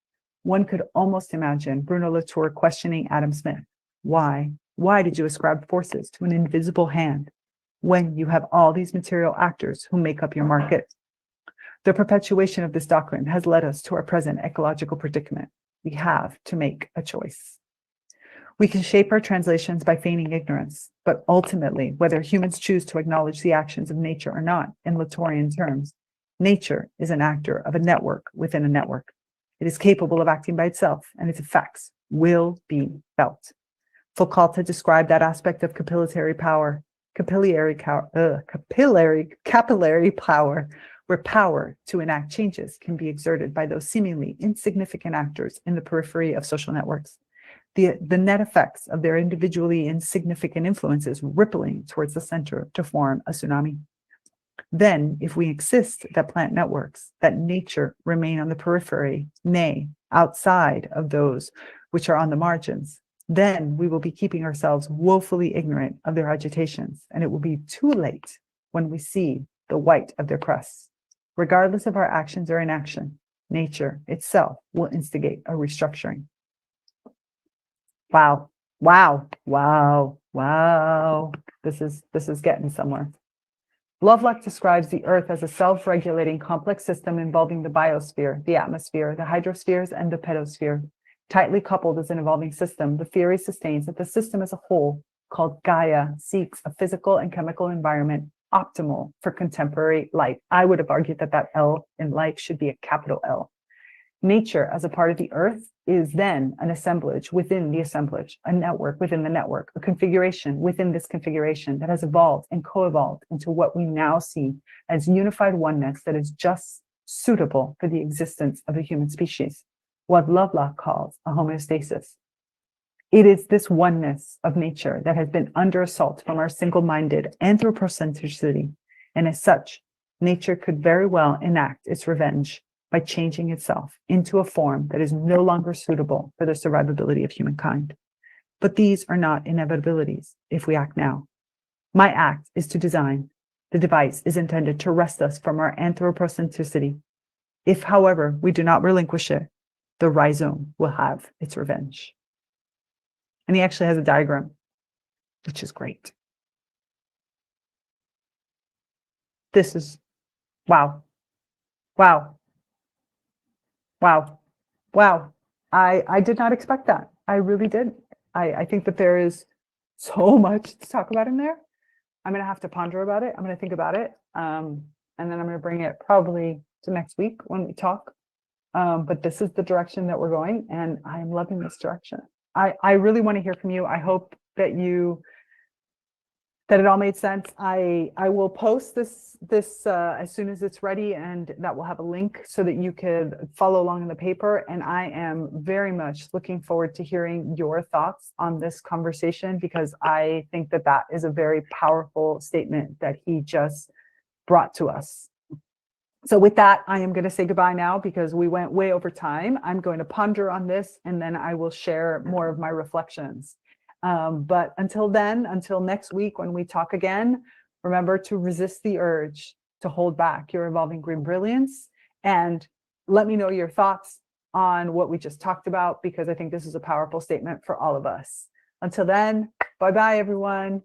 One could almost imagine Bruno Latour questioning Adam Smith. Why did you ascribe forces to an invisible hand when you have all these material actors who make up your market? The perpetuation of this doctrine has led us to our present ecological predicament. We have to make a choice. We can shape our translations by feigning ignorance, but ultimately, whether humans choose to acknowledge the actions of nature or not, in Latourian terms, nature is an actor of a network within a network. It is capable of acting by itself, and its effects will be felt. Foucault had described that aspect of capillary power, where power to enact changes can be exerted by those seemingly insignificant actors in the periphery of social networks. The net effects of their individually insignificant influences rippling towards the center to form a tsunami. Then, if we insist that plant networks, that nature remain on the periphery, nay, outside of those which are on the margins, then we will be keeping ourselves woefully ignorant of their agitations, and it will be too late when we see the white of their crests. Regardless of our actions or inaction, nature itself will instigate a restructuring. Wow. This is getting somewhere. Lovelock describes the Earth as a self-regulating complex system involving the biosphere, the atmosphere, the hydrospheres, and the pedosphere. Tightly coupled as an evolving system, the theory sustains that the system as a whole, called Gaia, seeks a physical and chemical environment optimal for contemporary life. I would have argued that that L in life should be a capital L. Nature, as a part of the Earth, is then an assemblage within the assemblage, a network within the network, a configuration within this configuration that has evolved and co-evolved into what we now see as unified oneness that is just suitable for the existence of the human species, what Lovelock calls a homeostasis. It is this oneness of nature that has been under assault from our single-minded anthropocentricity, and as such, nature could very well enact its revenge by changing itself into a form that is no longer suitable for the survivability of humankind. But these are not inevitabilities if we act now. My act is to design. The device is intended to wrest us from our anthropocentricity. If, however, we do not relinquish it, the rhizome will have its revenge. And he actually has a diagram, which is great. This is, wow. Wow. Wow. I did not expect that. I really did. I think that there is so much to talk about in there. I'm going to have to ponder about it. I'm going to think about it. And then I'm going to bring it probably to next week when we talk. But this is the direction that we're going, and I'm loving this direction. I really want to hear from you. I hope that that it all made sense. I will post this as soon as it's ready, and that will have a link so that you could follow along in the paper. And I am very much looking forward to hearing your thoughts on this conversation, because I think that that is a very powerful statement that he just brought to us. So with that, I am going to say goodbye now because we went way over time. I'm going to ponder on this, and then I will share more of my reflections. But until then, until next week when we talk again, remember to resist the urge to hold back your evolving green brilliance, and let me know your thoughts on what we just talked about, because I think this is a powerful statement for all of us. Until then, bye-bye, everyone.